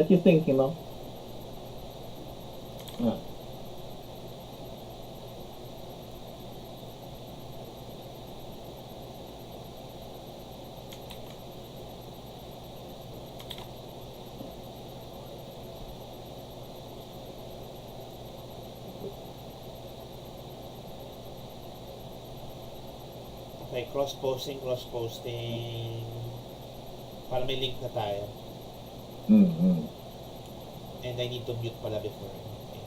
What you think, Yeah. Okay, cross-posting. Para may link na tayo. Mm-hmm. And I need to mute pala before. Okay.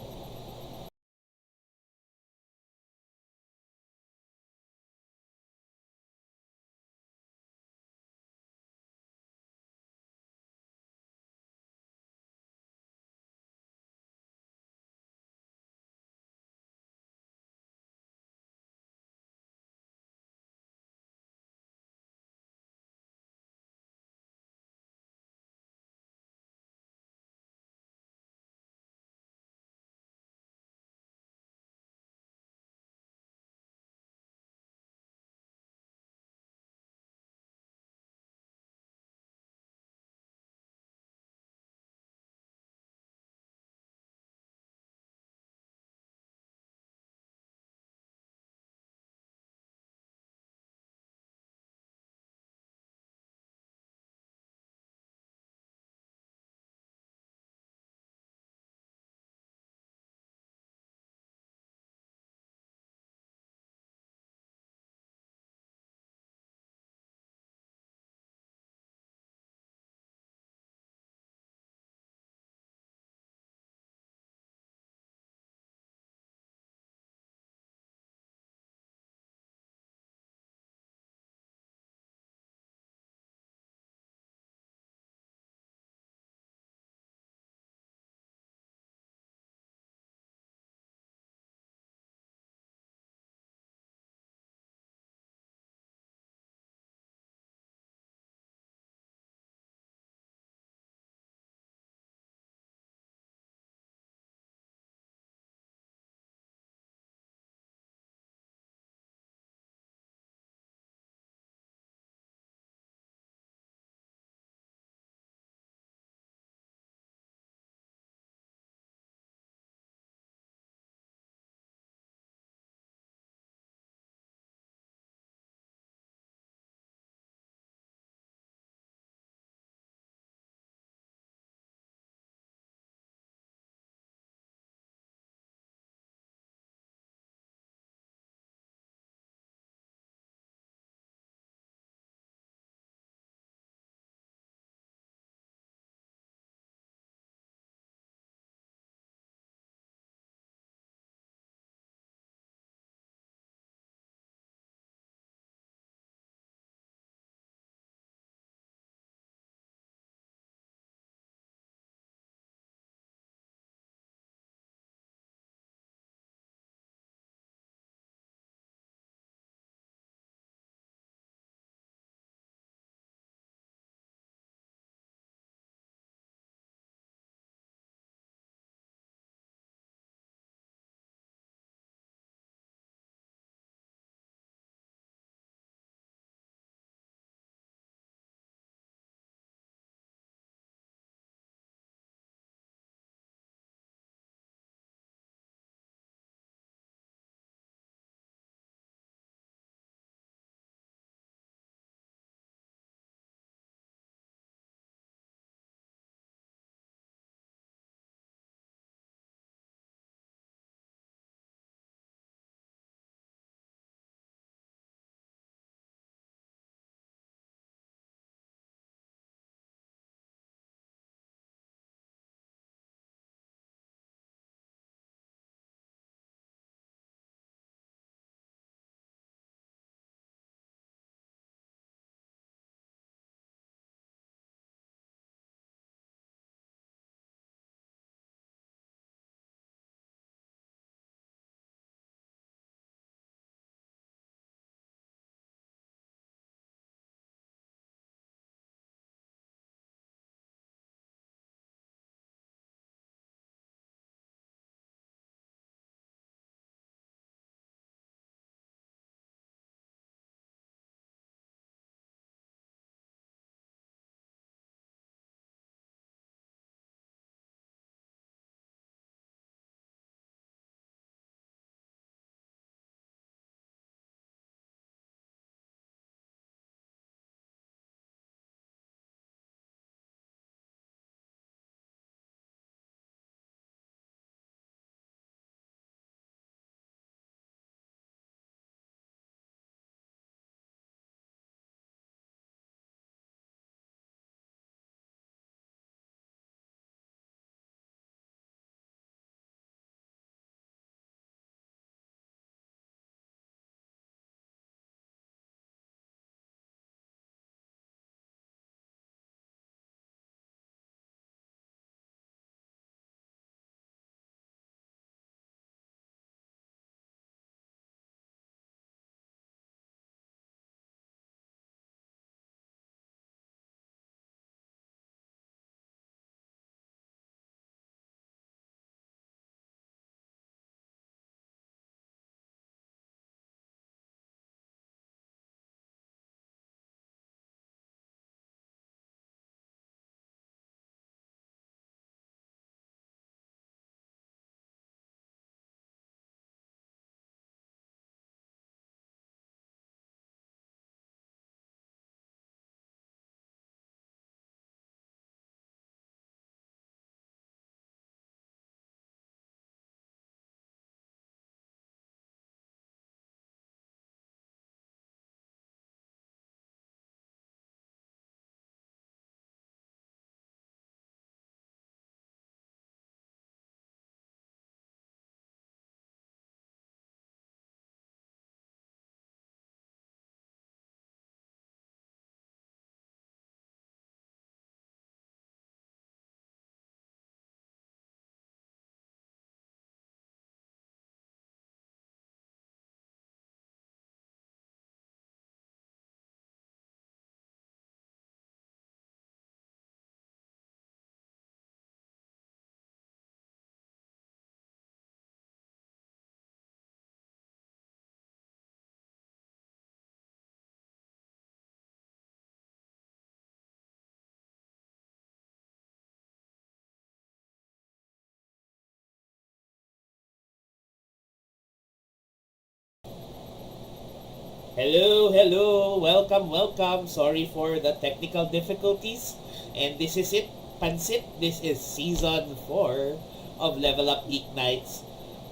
Hello, hello, welcome, welcome. Sorry for the technical difficulties. And this is it, Pansit. This is season 4 of Level Up Geek Nights,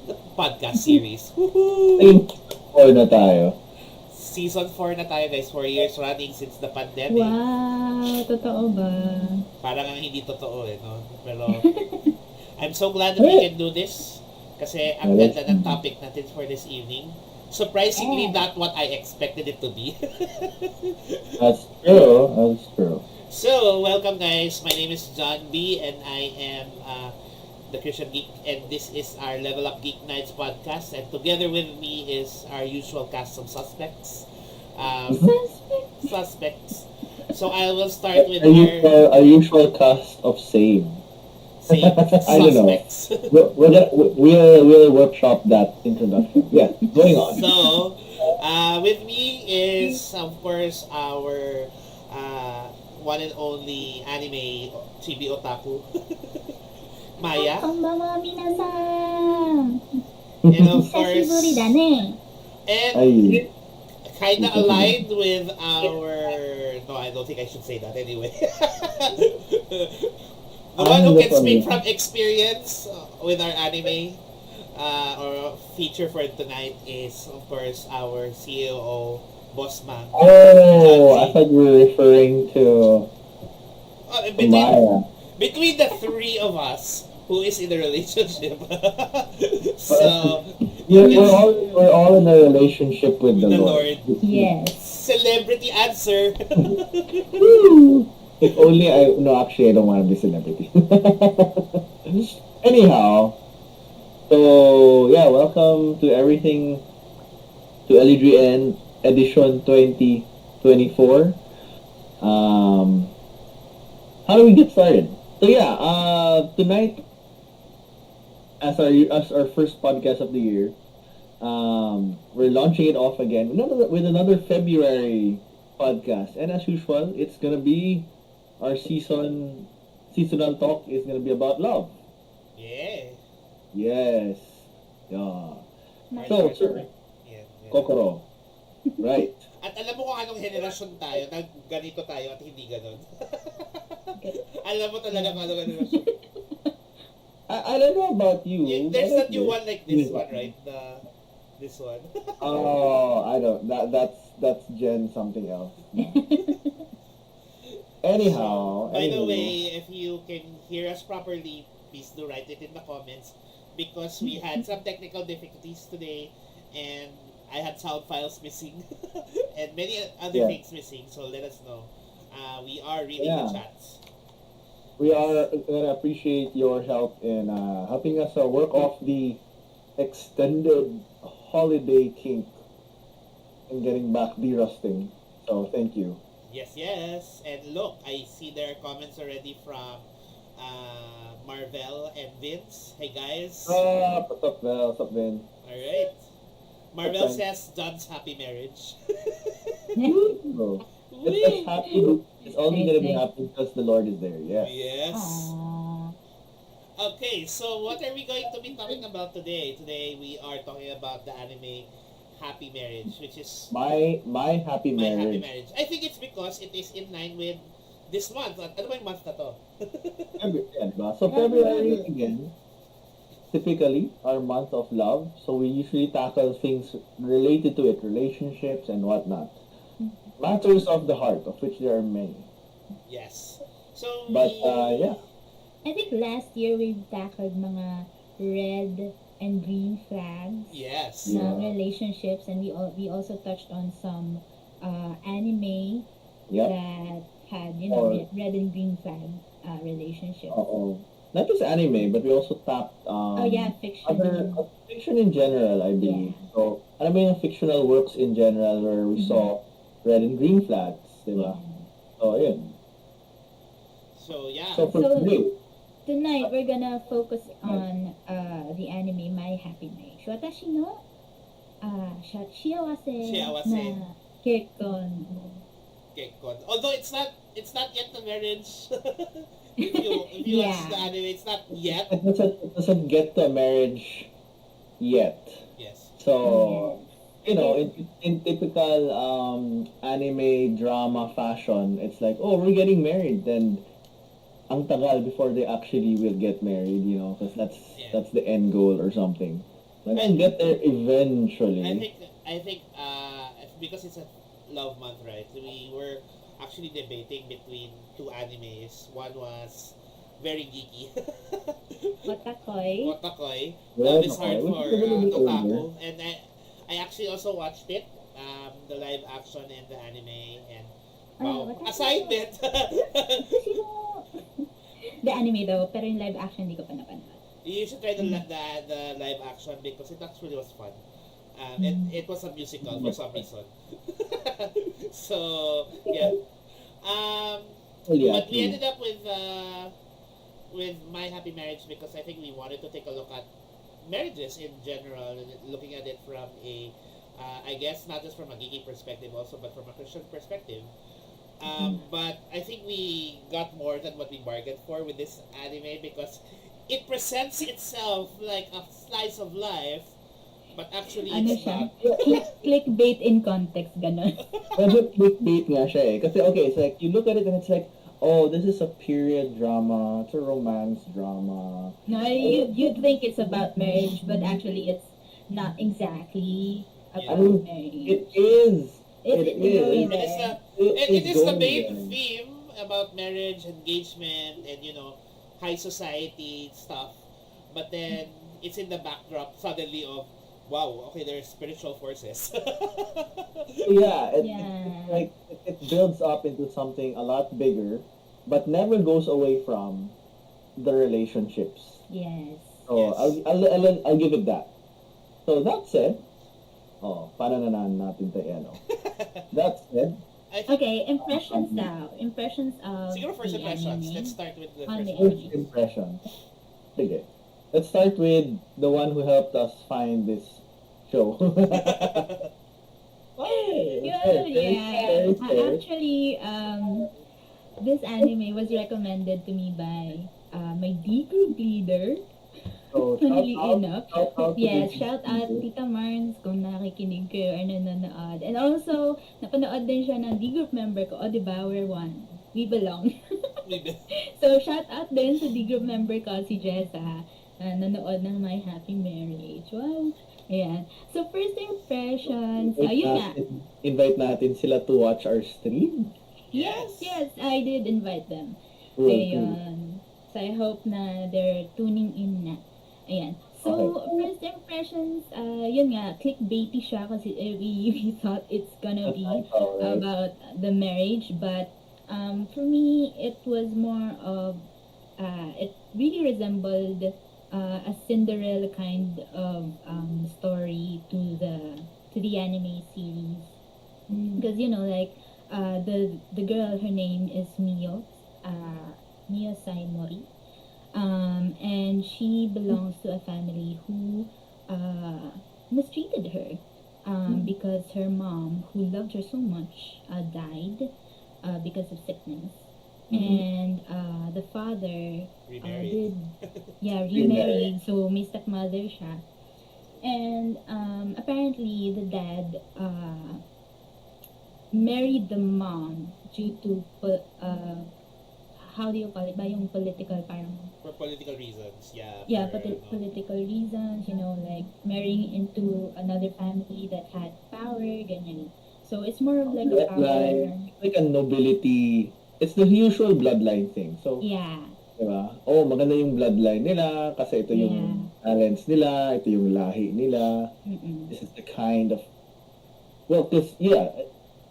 the podcast series. Woohoo! Think or na tayo. Season 4 na tayo guys, 4 years running since the pandemic. Wow, totoo ba? Parang ang hindi totoo no? Pero I'm so glad that we can do this. Kasi ang ganda ng topic natin for this evening. Surprisingly, not what I expected it to be. That's true. That's true. So, welcome guys. My name is John B. and I am the Christian Geek, and this is our Level Up Geek Nights podcast. And together with me is our usual cast of suspects. Suspects. So I will start with Our usual cast of save. I don't know. suspects. We'll workshop that introduction. Yeah, going on. So, with me is, of course, our one and only anime chibi otaku, Maya. こんばんは、皆さん。 And of 久しぶり course, だね。 and Ay, kind of aligned with our... No, I don't think I should say that anyway. The one who can speak from experience with our anime or feature for tonight is, of course, our CEO, Bossman. oh, I thought you were referring to Maya. Between the three of us, who is in a relationship. So, We're all in a relationship with the Lord. Yes. celebrity answer. If only actually I don't want to be celebrity. Anyhow, so yeah, welcome to everything to LEGN edition 2024. How do we get started? So yeah, tonight as our first podcast of the year, we're launching it off again with another February podcast, and as usual, it's gonna be our seasonal talk is gonna be about love. Yeah. Yes. Yeah. So, sir, yeah. Kokoro. Right. At alam mo kung anong henerasyon tayo, na ganito tayo at hindi ganon. Alam mo talaga kung anong henerasyon. I don't know about you. There's but that new one like this one, right? This one. Oh, I don't. That's Gen something else. Anyhow. By the anywho. way, if you can hear us properly, please do write it in the comments because we had some technical difficulties today and I had sound files missing and many other things missing. So let us know. We are reading the chats. We are gonna appreciate your help in helping us work off the extended holiday kink and getting back de-rusting. So thank you. Yes. And look, I see there are comments already from Marvel and Vince. Hey guys. What's up, Vel? What's up, Vin? Alright. Marvel says John's happy marriage. Oh. It's happy. It's only gonna be happy because the Lord is there. Yes. Yes. Aww. Okay, so what are we going to be talking about today? Today we are talking about the anime Happy Marriage, which is My happy my happy marriage. marriage. I think it's because it is in line with this month. Ano ba yung month na to? So February again, typically our month of love. So we usually tackle things related to it, relationships and whatnot. Matters of the heart, of which there are many. Yes. So But we, yeah, I think last year we've tackled mga red and green flags yes. Yeah. ng relationships, and we also touched on some anime yep. that had Or- red and green flag relationships. Not just anime, but we also tapped Fiction. other fiction in general, I believe. Yeah. So, alam mo yung fictional works in general where we saw red and green flags, di ba? So, yun. So yeah. So, for So- today, Tonight we're gonna focus on the anime My Happy Marriage. Watashi no shiawase Shiawase. na kekkon. Kekkon. Although it's not yet the marriage. if you watch the anime, it's not yet. it doesn't get to a marriage yet. Yes. So, you know, It, in typical anime drama fashion, it's like, oh, we're getting married, then ang tagal before they actually will get married, you know, because Yeah. that's the end goal or something. But I they'll get there I eventually. think I think because it's a love month, right? We were actually debating between two animes. One was very geeky, Otakoy. Otakoy. Well, Love is okay, hard which for is a little bit older. otaku, and I actually also watched it, the live action and the anime, and wow, aside Otakoy. that, Sino? The anime daw, pero yung live action di ko pa napanood. you should try Mm. the live action because it actually was fun. Mm. It was a musical for some reason. So yeah. Um, Well, yeah, but we true. ended up with My Happy Marriage because I think we wanted to take a look at marriages in general, looking at it from a, I guess not just from a geeky perspective, also but from a Christian perspective. Mm. But I think we got more than what we bargained for with this anime because it presents itself like a slice of life, but actually Ano it's siya? not. Clickbait in context, ganon. Medyo clickbait nga siya eh. Kasi okay, it's like, you look at it and it's like, oh, this is a period drama. It's a romance drama. No, you'd think it's about marriage, but actually it's not exactly I Yeah. about mean, marriage. it is. It It's going is. It is there. it It's is the going main there. theme about marriage, engagement, and high society stuff. But then it's in the backdrop suddenly of wow, okay, there's spiritual forces. Yeah, it's Yeah. like it builds up into something a lot bigger, but never goes away from the relationships. Yes. So Yes. I'll give it that. So that said, oh, panananan natin tayo, ano. That said, I think Okay, impressions um, now. Impressions of siguro first the impressions. Let's anime start with the on first the first anime. impressions. impressions. Sige. Let's start with the one who helped us find this show. Oh, Yeah, yeah. fair, fair. Actually, this anime was recommended to me by my D group leader. So Funnily enough. shout out to the Yes, shout out people. Tita Marns kung nakikinig kayo or nanonood. And also, napanood din siya ng D group member ko. O, diba? We're one. We belong. Maybe. So, shout out din sa D group member ko, si Jessa, na nanood ng My Happy Marriage. Wow! Ayan. So, first impressions, ayun nga. Invite natin sila to watch our stream. Yes, Yes. yes, I did invite them. Cool, cool. Ayun. So, I hope na they're tuning in na. Ayan. So, Okay. first impressions, yun nga, clickbaity siya kasi we thought it's gonna be Alright. about the marriage, but for me, it was more of, it really resembled a Cinderella kind of story to the anime series. Because like the girl, her name is Mio Saimori, and she belongs to a family who mistreated her, because her mom, who loved her so much, died because of sickness. And the father Remarried. remarried, so may stepmother siya. And apparently the dad married the mom due to how do you call it ba yung political parang For political reasons, yeah. yeah For, political reasons, like marrying into another family that had power, ganyan. So it's more of like a power. Bloodline, like a nobility. It's the usual bloodline thing. So, Yeah. diba? Oh, maganda yung bloodline nila kasi ito yung talents nila, ito yung lahi nila. Mm-mm. This is the kind of, well, because, yeah,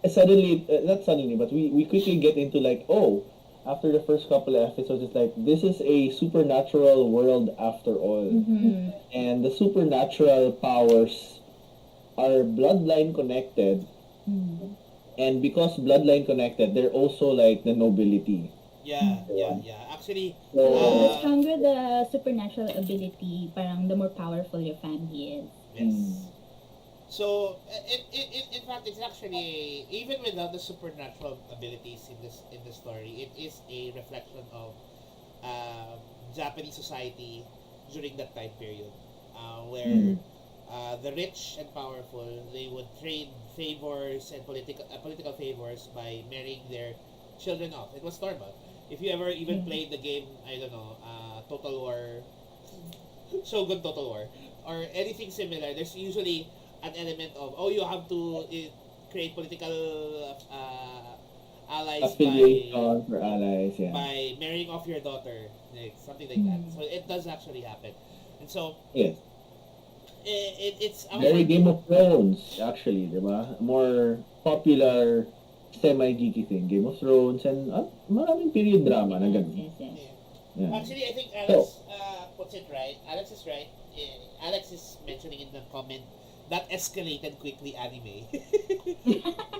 suddenly, not suddenly, but we quickly get into like, oh, after the first couple of episodes, it's like, this is a supernatural world after all. Mm-hmm. And the supernatural powers are bloodline connected. Mm. And because bloodline connected, they're also like the nobility. yeah, Actually, So, The stronger the supernatural ability, parang the more powerful your family is. yes. Mm. So, in fact, it's actually even without the supernatural abilities in the story, it is a reflection of Japanese society during that time period, where the rich and powerful, they would trade favors and political favors by marrying their children off. It was normal. If you ever even played the game, I don't know, Total War, Shogun Total War, or anything similar, there's usually an element of, oh, you have to create political allies Affiliation for allies, yeah. by marrying off your daughter, like something like that. So it does actually happen, and so Yes. it's Very Game of Thrones, actually, di ba? More popular semi-geeky thing. Game of Thrones and maraming period drama na ganun. Yes, yes. Yeah. Yeah. Actually, I think Alex puts it right. Alex is right. Alex is mentioning in the comment that escalated quickly anime.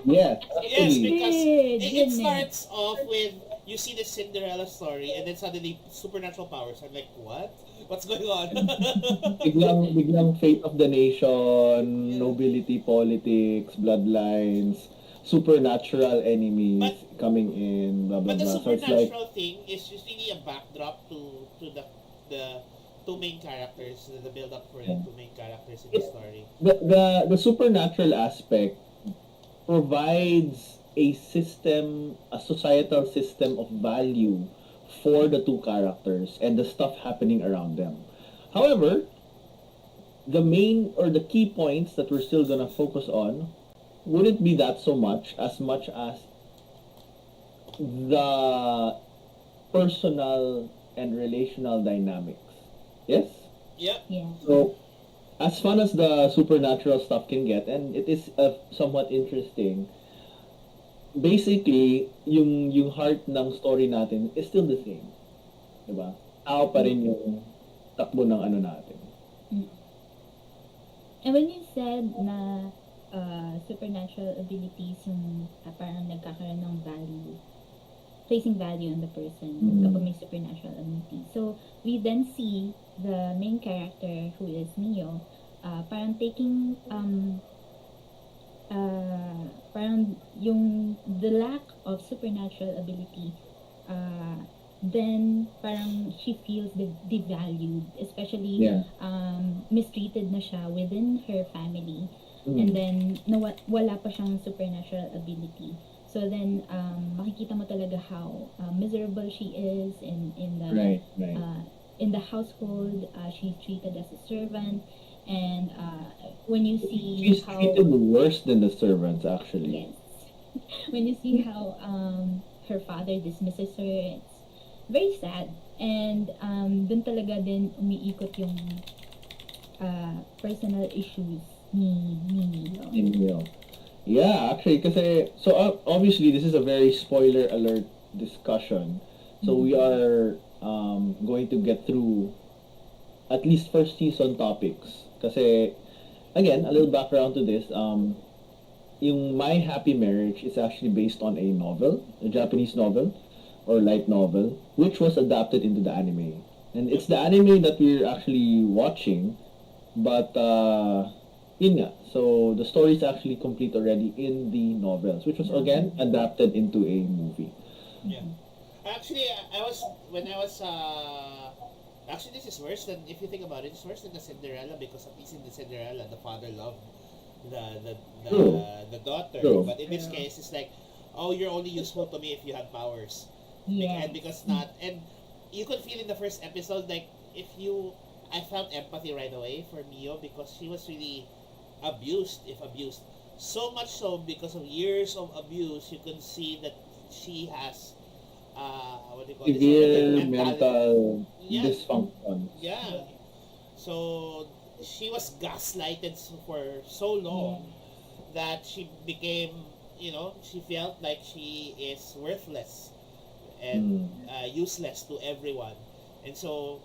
Yes, Yes, actually. because Did, it didn't it? starts off with you see the Cinderella story and then suddenly supernatural powers. I'm like, what? What's going on? Biglang fate of the nation, nobility politics, bloodlines, supernatural enemies But- coming in, blah blah But the blah. So it's like supernatural thing is just really a backdrop to the two main characters, the build up for the two main characters in the story. the supernatural aspect provides a system, a societal system of value for the two characters and the stuff happening around them. However, the main or the key points that we're still gonna focus on wouldn't be that so much as the personal and relational dynamics. Yes? Yep. Yeah. So, as fun as the supernatural stuff can get, and it is somewhat interesting, basically, yung heart ng story natin is still the same. Diba? Tao pa rin yung takbo ng ano natin. And when you said na supernatural abilities yung parang nagkakaroon ng value, placing value on the person kapag may supernatural ability. So, we then see the main character who is Neo, parang taking parang yung the lack of supernatural ability, then parang she feels devalued, especially Yeah. mistreated na siya within her family, and then wala pa siyang supernatural ability. So then makikita mo talaga how miserable she is in the Right. in the household. She's treated as a servant, and when you see She's how treated worse than the servants, actually. yes, when you see how her father dismisses her, it's very sad. And dun talaga din umiikot yung personal issues ni Neo. Yeah, actually, kasi, so obviously, this is a very spoiler alert discussion. So we are going to get through at least first season topics. Kasi, again, a little background to this. Yung My Happy Marriage is actually based on a novel, a Japanese novel, or light novel, which was adapted into the anime. And it's the anime that we're actually watching, but yun nga. So the story is actually complete already in the novels, which was again adapted into a movie. Yeah. Actually, when I was actually this is worse than, if you think about it, it's worse than the Cinderella, because at least in the Cinderella the father loved True. the daughter, True. but in this case it's like, oh, you're only useful to me if you have powers. Yes. And because not, and you could feel in the first episode, like, I felt empathy right away for Mio, because she was really abused, if abused. So much so, because of years of abuse, you can see that she has, what do you call this? Severe Mentality. mental Yeah. dysfunction. Yeah. So, she was gaslighted for so long that she became, she felt like she is worthless and useless to everyone. And so,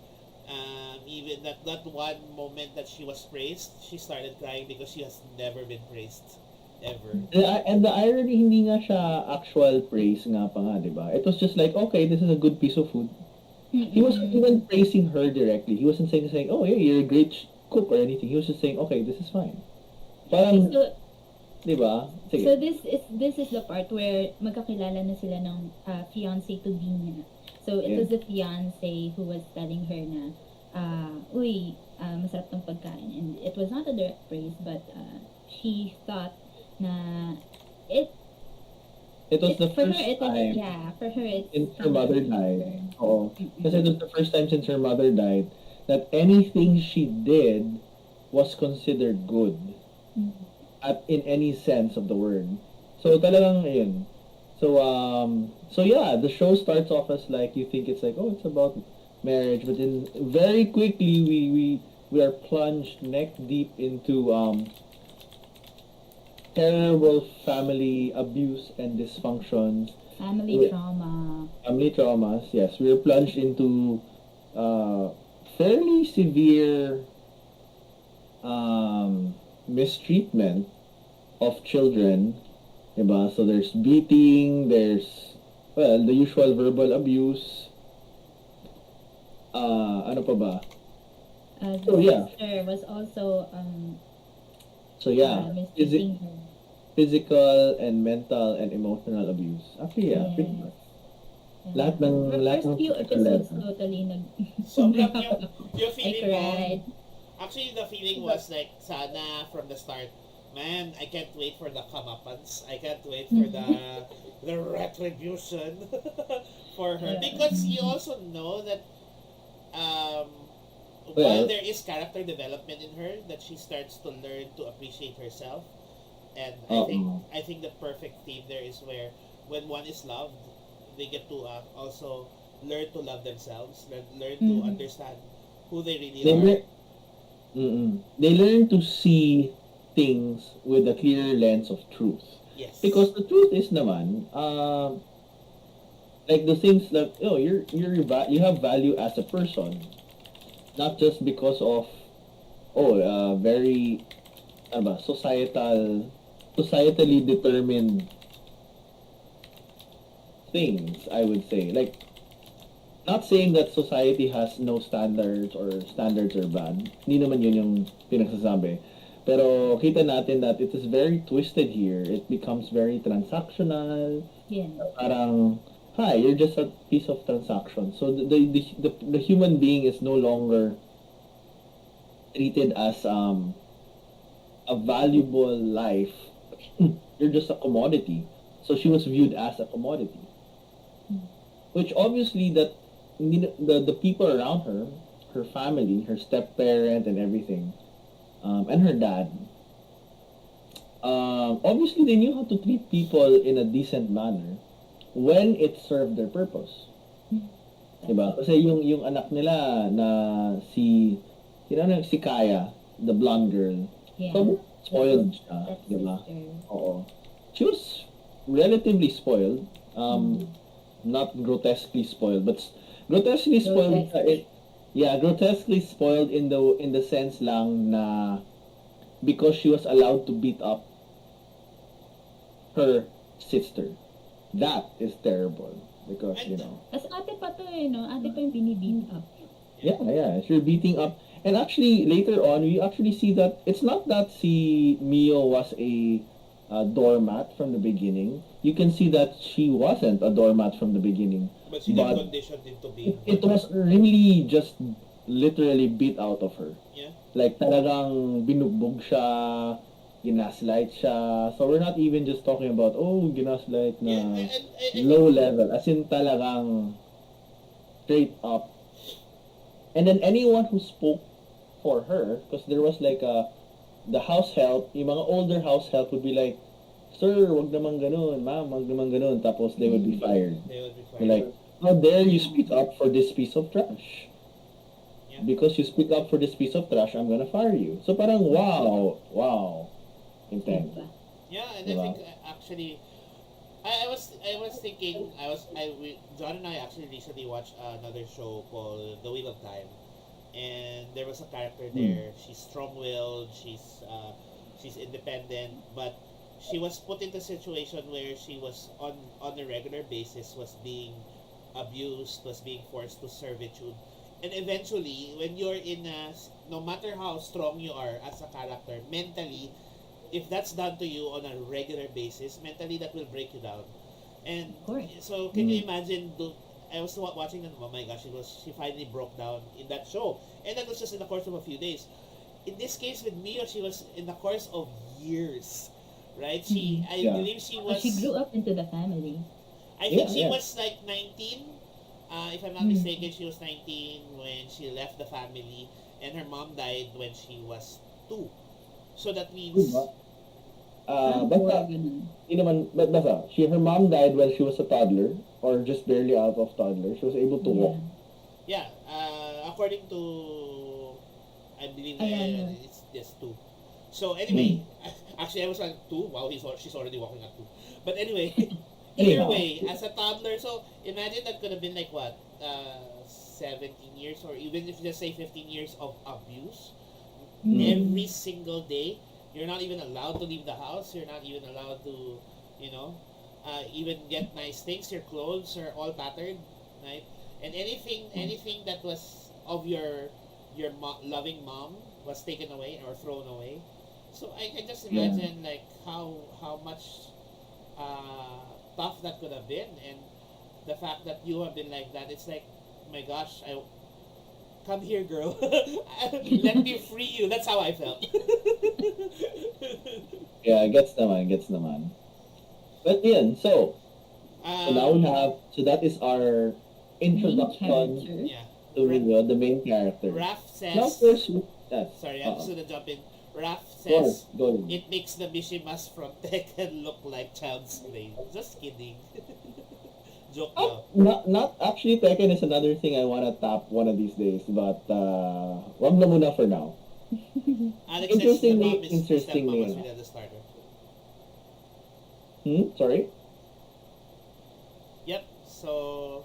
even that one moment that she was praised, she started crying because she has never been praised ever. And the irony, hindi nga siya actual praise nga pa nga, di ba? It was just like, okay, this is a good piece of food. He wasn't even praising her directly. He wasn't saying, oh, yeah, you're a great cook or anything. He was just saying, okay, this is fine. Parang, So, di ba? Sige. so this is the part where magkakilala na sila ng fiancé to be niya. So it was the fiancé who was telling her na uy, masarap tong pagkain. And it was not a direct praise, but she thought na it, It was it the for her, first it was, time yeah, for her, it's since her standard mother died. character. Oo. Kasi Mm-mm. it was the first time since her mother died that anything she did was considered good Mm. at in any sense of the word. So talagang ayun. So so yeah, the show starts off as like you think it's like oh it's about marriage, but then very quickly we are plunged neck deep into terrible family abuse and dysfunctions, Family wi- trauma. family traumas. Yes, we are plunged into uh, fairly severe mistreatment of children, diba? So there's beating, there's well, the usual verbal abuse. Ano pa ba? The So yeah, sister was also so yeah, mistreating her. physical and mental and emotional abuse. Actually, yeah, pretty Yes. much. Yeah. For Lahat first ng few typical episodes, level. totally Sobrang yung I feeling mo, cried. actually the feeling was like, sana from the start, man, I can't wait for the comeuppance. I can't wait for the retribution for her. Yeah. Because you also know that um, while Well, there is character development in her, that she starts to learn to appreciate herself. And uh-uh. I think the perfect theme there is where when one is loved, they get to also learn to love themselves, learn to Mm-hmm. understand who they really They are. learn, they learn to see things with a clear lens of truth. Yes. Because the truth is naman, like the things that you have value as a person, not just because of very ano ba, societally determined things, I would say. Like not saying that society has no standards or standards are bad. Hindi naman yun yung pinagsasabi. Pero kita natin that it is very twisted here. It becomes very transactional. Yeah. Parang, hi, you're just a piece of transaction. So the human being is no longer treated as a valuable life. You're just a commodity. So she was viewed as a commodity. Which obviously that the people around her, her family, her step parent and everything, and her dad, obviously they knew how to treat people in a decent manner when it served their purpose. Diba? Kasi yung anak nila na si Kaya, the blonde girl, Yeah. so spoiled siya, diba? Stepsister. Oo. She was relatively spoiled. Mm. Not grotesquely spoiled, but grotesquely spoiled. Grotesque. Yeah, grotesquely spoiled in the sense lang na because she was allowed to beat up her sister. That is terrible because And As ate pa to no? Ate pa yung binibeat up. yeah, she's beating up. And actually, later on, we actually see that it's not that si Mio was a doormat from the beginning. You can see that she wasn't a doormat from the beginning. but she did But condition into being it one. was really just literally beat out of her. Yeah. Like talagang binugbog siya, ginaslight siya. So we're not even just talking about, oh, ginaslight Yeah, na and I low think level. As in talagang straight up. And then anyone who spoke for her, because there was like the house help, yung mga older house help would be like, sir, wag naman ganun, ma'am, wag naman ganun. Tapos they would be fired. they would be They're like, fired. how dare you speak up for this piece of trash? Yeah. Because you speak up for this piece of trash, I'm gonna fire you. So parang wow, intense. Diba? Yeah, and I Diba? think actually, I was thinking John and I actually recently watched another show called The Wheel of Time, and there was a character there. She's strong-willed. She's independent, but she was put into a situation where she was on a regular basis was being abused, was being forced to servitude, and eventually, when you're no matter how strong you are as a character, mentally, if that's done to you on a regular basis, mentally that will break you down. And Of course. so, can you imagine I was watching and oh my gosh, she finally broke down in that show, and that was just in the course of a few days. In this case with Mio, she was in the course of years, right? Mm-hmm. I Yeah. believe she So she grew was. up into the family. I think Yeah, she yeah. was like 19. If I'm not Mm. mistaken, she was 19 when she left the family, and her mom died when she was 2. So that Diba? means, Parang Basta, four, ganun. basta, her mom died when she was a toddler, or just barely out of toddler. She was able to walk. Yeah. yeah, according to, I believe Ayan. it's just 2. So Hmm. anyway, actually I was like 2. Wow, she's already walking at 2. But anyway, either Anyhow. way, as a toddler, so imagine that could have been like what, 17 years, or even if you just say 15 years of abuse Mm. every single day. You're not even allowed to leave the house. You're not even allowed to, you know, even get nice things. Your clothes are all tattered, right? And anything that was of your loving mom was taken away or thrown away. So I can just Yeah. imagine like how much tough that could have been, and the fact that you have been like that. It's like, my gosh, I come here, girl. Let me free you. That's how I felt. Yeah, gets naman. But yun, so now we um, have, so that is our Main introduction character. yeah. to the main character. Raph Now, says, first, yes. sorry, I'm just gonna jump in. Raph Go, says, go. it makes the Mishimas from Tekken look like child slave. Just kidding. Joke Oh, though. not actually. Tekken is another thing I wanna tap one of these days, but wag na muna for now. Alex says the stepmom was Interestingly, really the starter. sorry. Yep. So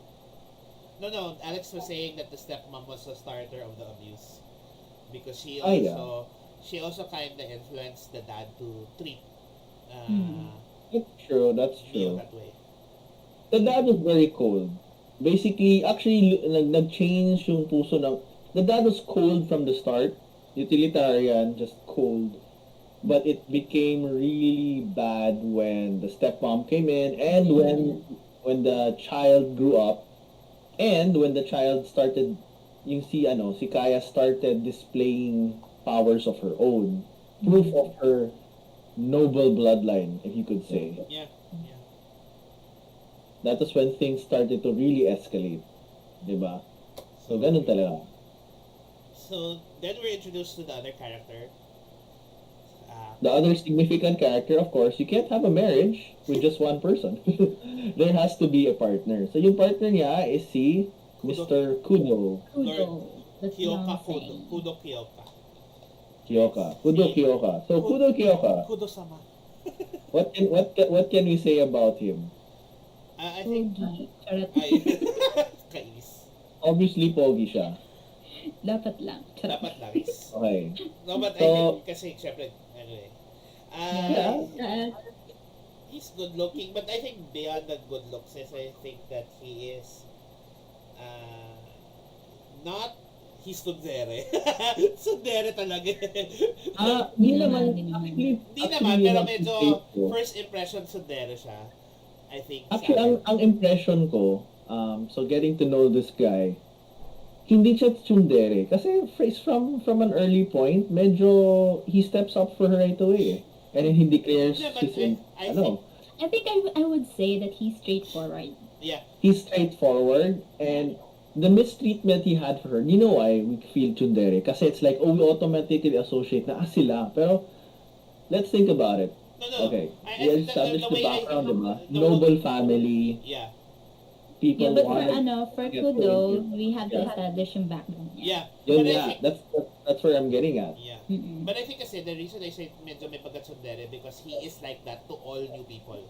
no, Alex was saying that the stepmom was the starter of the abuse because Ah, yeah, she also kind of influenced the dad to treat Mm. uh, that's true. That's Mio true. that way. The dad was very cold. Basically, actually, nag-change yung puso ng... The dad was cold from the start. Utilitarian, just cold. But it became really bad when the stepmom came in, and when the child grew up, and when the child started, si Kaya started displaying powers of her own, proof Mm. of her noble bloodline, if you could say. Yeah, yeah. That was when things started to really escalate, diba? So So ganun talaga. so then we're introduced to the other character. Uh, The other significant character, of course, you can't have a marriage with just one person. There has to be a partner. So yung partner niya is si Kudo, Mr. Kudo Lord Kudo. The Kyoka Kudo, fiance. Kudo Kyoka. Kiyoka. Kudo Si Kiyoka. So Kudo Kiyoka, Kudo sama. what can we say about him? I think Pogi. Charot. I kainis. Obviously, pogi siya. Dapat lang. Charot. Dapat langis. Okay. No, but I So, think kasi syempre anyway. Yeah. yeah. He's good looking, but I think beyond the good looks is I think that he is uh, not he's tsundere. Tsundere talaga. Di Hindi naman, naman, hindi naman. actually, Di naman, yun pero ang medyo take ko. first impression tsundere siya. I think sa Actually, akin. ang impression ko, so getting to know this guy, hindi siya tsundere. Kasi from an early point, medyo he steps up for her right away. And then he declares Yeah, but his, in, I think, I think I would say that he's straightforward. yeah, he's straightforward, and the mistreatment he had for her, you know why we feel tsundere? Kasi it's like, oh, we automatically associate na, sila. Pero, let's think about it. no. Okay, I we think established the background, diba? the Noble family, yeah, Yeah, people but for wanted for to get Kudo, to we have to yeah. establish yung background niya. yeah. Yun But I nga, think, that's where I'm getting at. yeah. Mm-mm. But I think kasi the reason I say medyo may pagka-tsundere because he is like that to all new people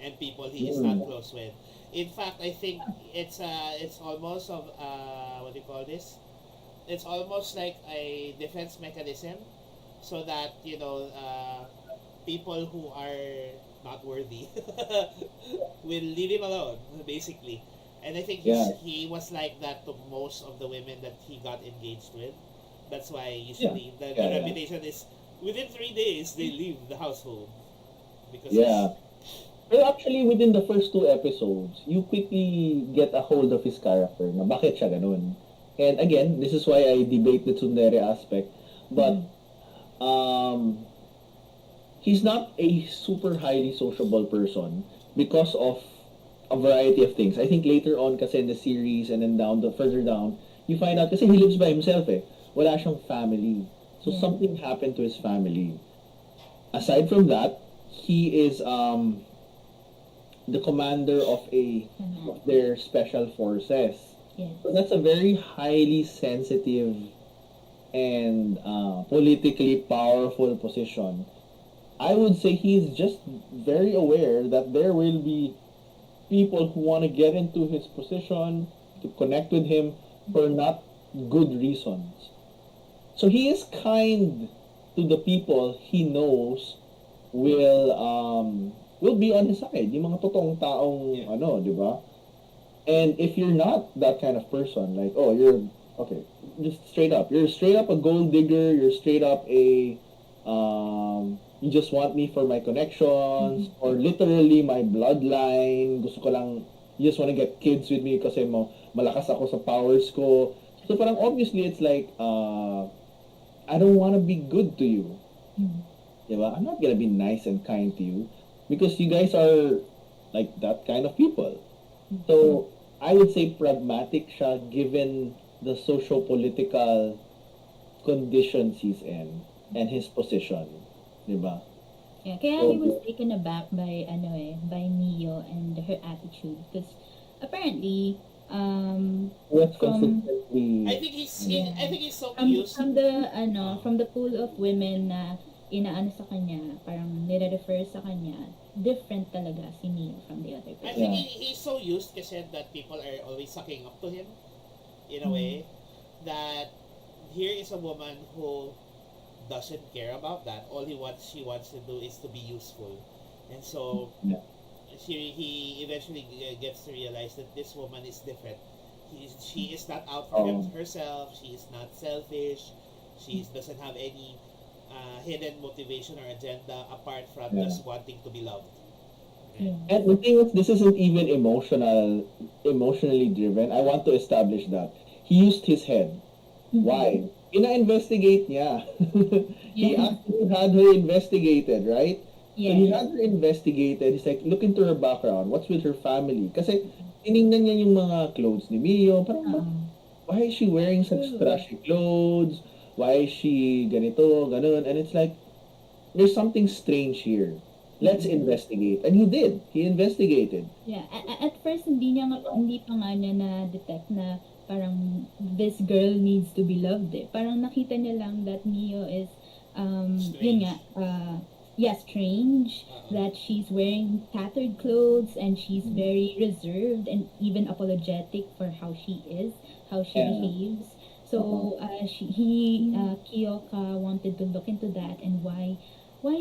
and people he is not close with. In fact, I think it's almost of what do you call this? It's almost like a defense mechanism so that people who are not worthy will leave him alone basically. And I think Yeah. he was like that to most of the women that he got engaged with. That's why Yeah. usually the Yeah. reputation is within 3 days they leave the household because Yeah. Pero actually, within the first two episodes, you quickly get a hold of his character na bakit siya ganun. And again, this is why I debate the tsundere aspect. But, Mhm. um, he's not a super highly sociable person because of a variety of things. I think later on kasi in the series and then further down, you find out kasi he lives by himself eh. Wala siyang family. So Yeah. something happened to his family. Aside from that, he is the commander of Command. their special forces. Yes. So that's a very highly sensitive and politically powerful position. I would say he's just very aware that there will be people who want to get into his position to connect with him for not good reasons. So he is kind to the people he knows will be on his side. Yung mga totoong taong Yeah. ano, 'di ba? And if you're not that kind of person, like, oh, you're okay, just straight up. You're straight up a gold digger. You're straight up you just want me for my connections or literally my bloodline. Gusto ko lang, you just want to get kids with me kasi malakas ako sa powers ko. So parang obviously it's like, I don't want to be good to you. Mhm. Diba? I'm not gonna be nice and kind to you because you guys are like that kind of people. So, I would say pragmatic siya given the socio-political conditions he's in and his position. Diba? Yeah, kaya he was So, taken aback by by Mio and her attitude because apparently he was from I consistently, think yeah, I think he's so from used. from the pool of women na inaano sa kanya, parang nire-refer sa kanya, different talaga si Mio from the other I person. think yeah. he's so used kasi that people are always sucking up to him in a Mm. way that here is a woman who doesn't care about that. All she wants to do is to be useful, and so Yeah. he eventually gets to realize that this woman is different. She is not out for Um, herself. She is not selfish. She doesn't have any hidden motivation or agenda apart from yeah. just wanting to be loved. Right? Yes. And the thing is, this isn't even emotionally driven. I want to establish that. He used his head. Mhm. Why? Ina-investigate niya. He Yeah. actually had her investigated, right? So he Yes. had her investigated. He's like, look into her background. What's with her family? Kasi tiningnan niya yung mga clothes ni Mio. Parang, Uh-uh. why is she wearing such True. trashy clothes? Why is she ganito, ganun? And it's like, there's something strange here. Let's Mm-mm. investigate. And he did. He investigated. Yeah, at first hindi pa nga niya na-detect na parang this girl needs to be loved eh. Parang nakita niya lang that Mio is yun Strange. nga yeah, strange, Uh-uh. that she's wearing tattered clothes and she's very reserved and even apologetic for how she is, how she Yeah. behaves. Uh-huh. So Kiyoka wanted to look into that and why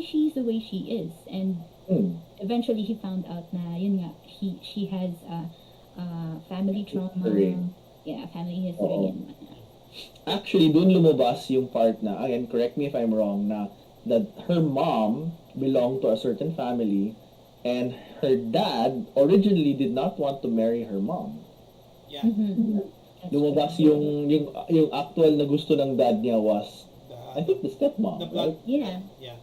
she's the way she is, and Hmm. eventually he found out na yun nga she has family History. trauma, yeah, family history Oo. and whatnot. Actually, dun lumabas yung part na, again, correct me if I'm wrong, na that her mom belonged to a certain family and her dad originally did not want to marry her mom. Yeah. Mm-hmm. That's Lumabas true. yung actual na gusto ng dad niya was, I The think the stepmom, the right? blood. Yeah. Yeah.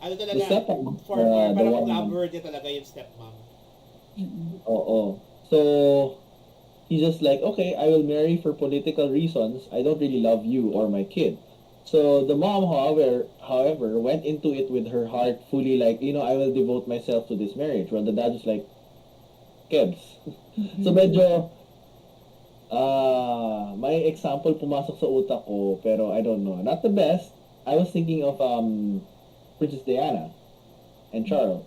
Ano The talaga, stepmom, for the parang one, love word niya talaga yung stepmom. Mm-mm. oo. So, he's just like, okay, I will marry for political reasons. I don't really love you or my kid. So the mom, however, went into it with her heart fully like, I will devote myself to this marriage. While the dad was like, Kebs. So Mm-mm. medyo, may example pumasok sa utak ko, pero I don't know. Not the best. I was thinking of Princess Diana and Charles.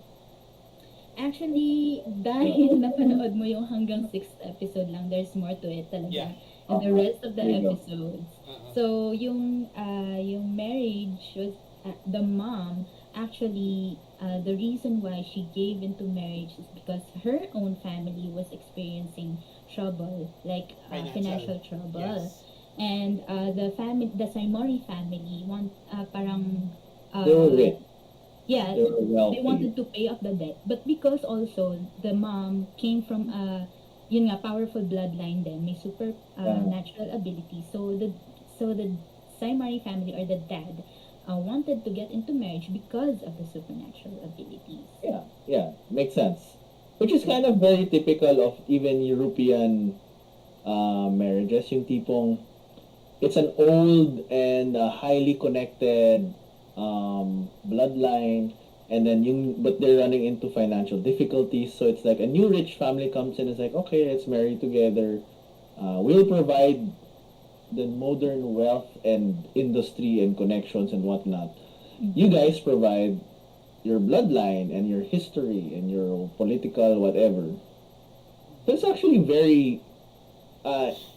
Actually, dahil napanood mo yung hanggang 6th episode lang, there's more to it Yeah. talaga. And the rest of the There you go. episodes. Uh-uh. So, yung marriage was, the mom, actually, the reason why she gave into marriage is because her own family was experiencing trouble, like financial trouble. Yes. And the Saimori family want parang They were rich. yeah, They were they wealthy. wanted to pay off the debt, but because also the mom came from a yun nga powerful bloodline, then may super Yeah, natural ability, so the Saimari family or the dad wanted to get into marriage because of the supernatural abilities. yeah, yeah. Makes sense. Which is kind of very typical of even European marriages. Yung tipong it's an old and highly connected bloodline, and then but they're running into financial difficulties, so it's like a new rich family comes in. It's like, okay, let's marry together. We'll provide the modern wealth and industry and connections and whatnot. You Mhm. guys provide your bloodline and your history and your political whatever. So it's actually very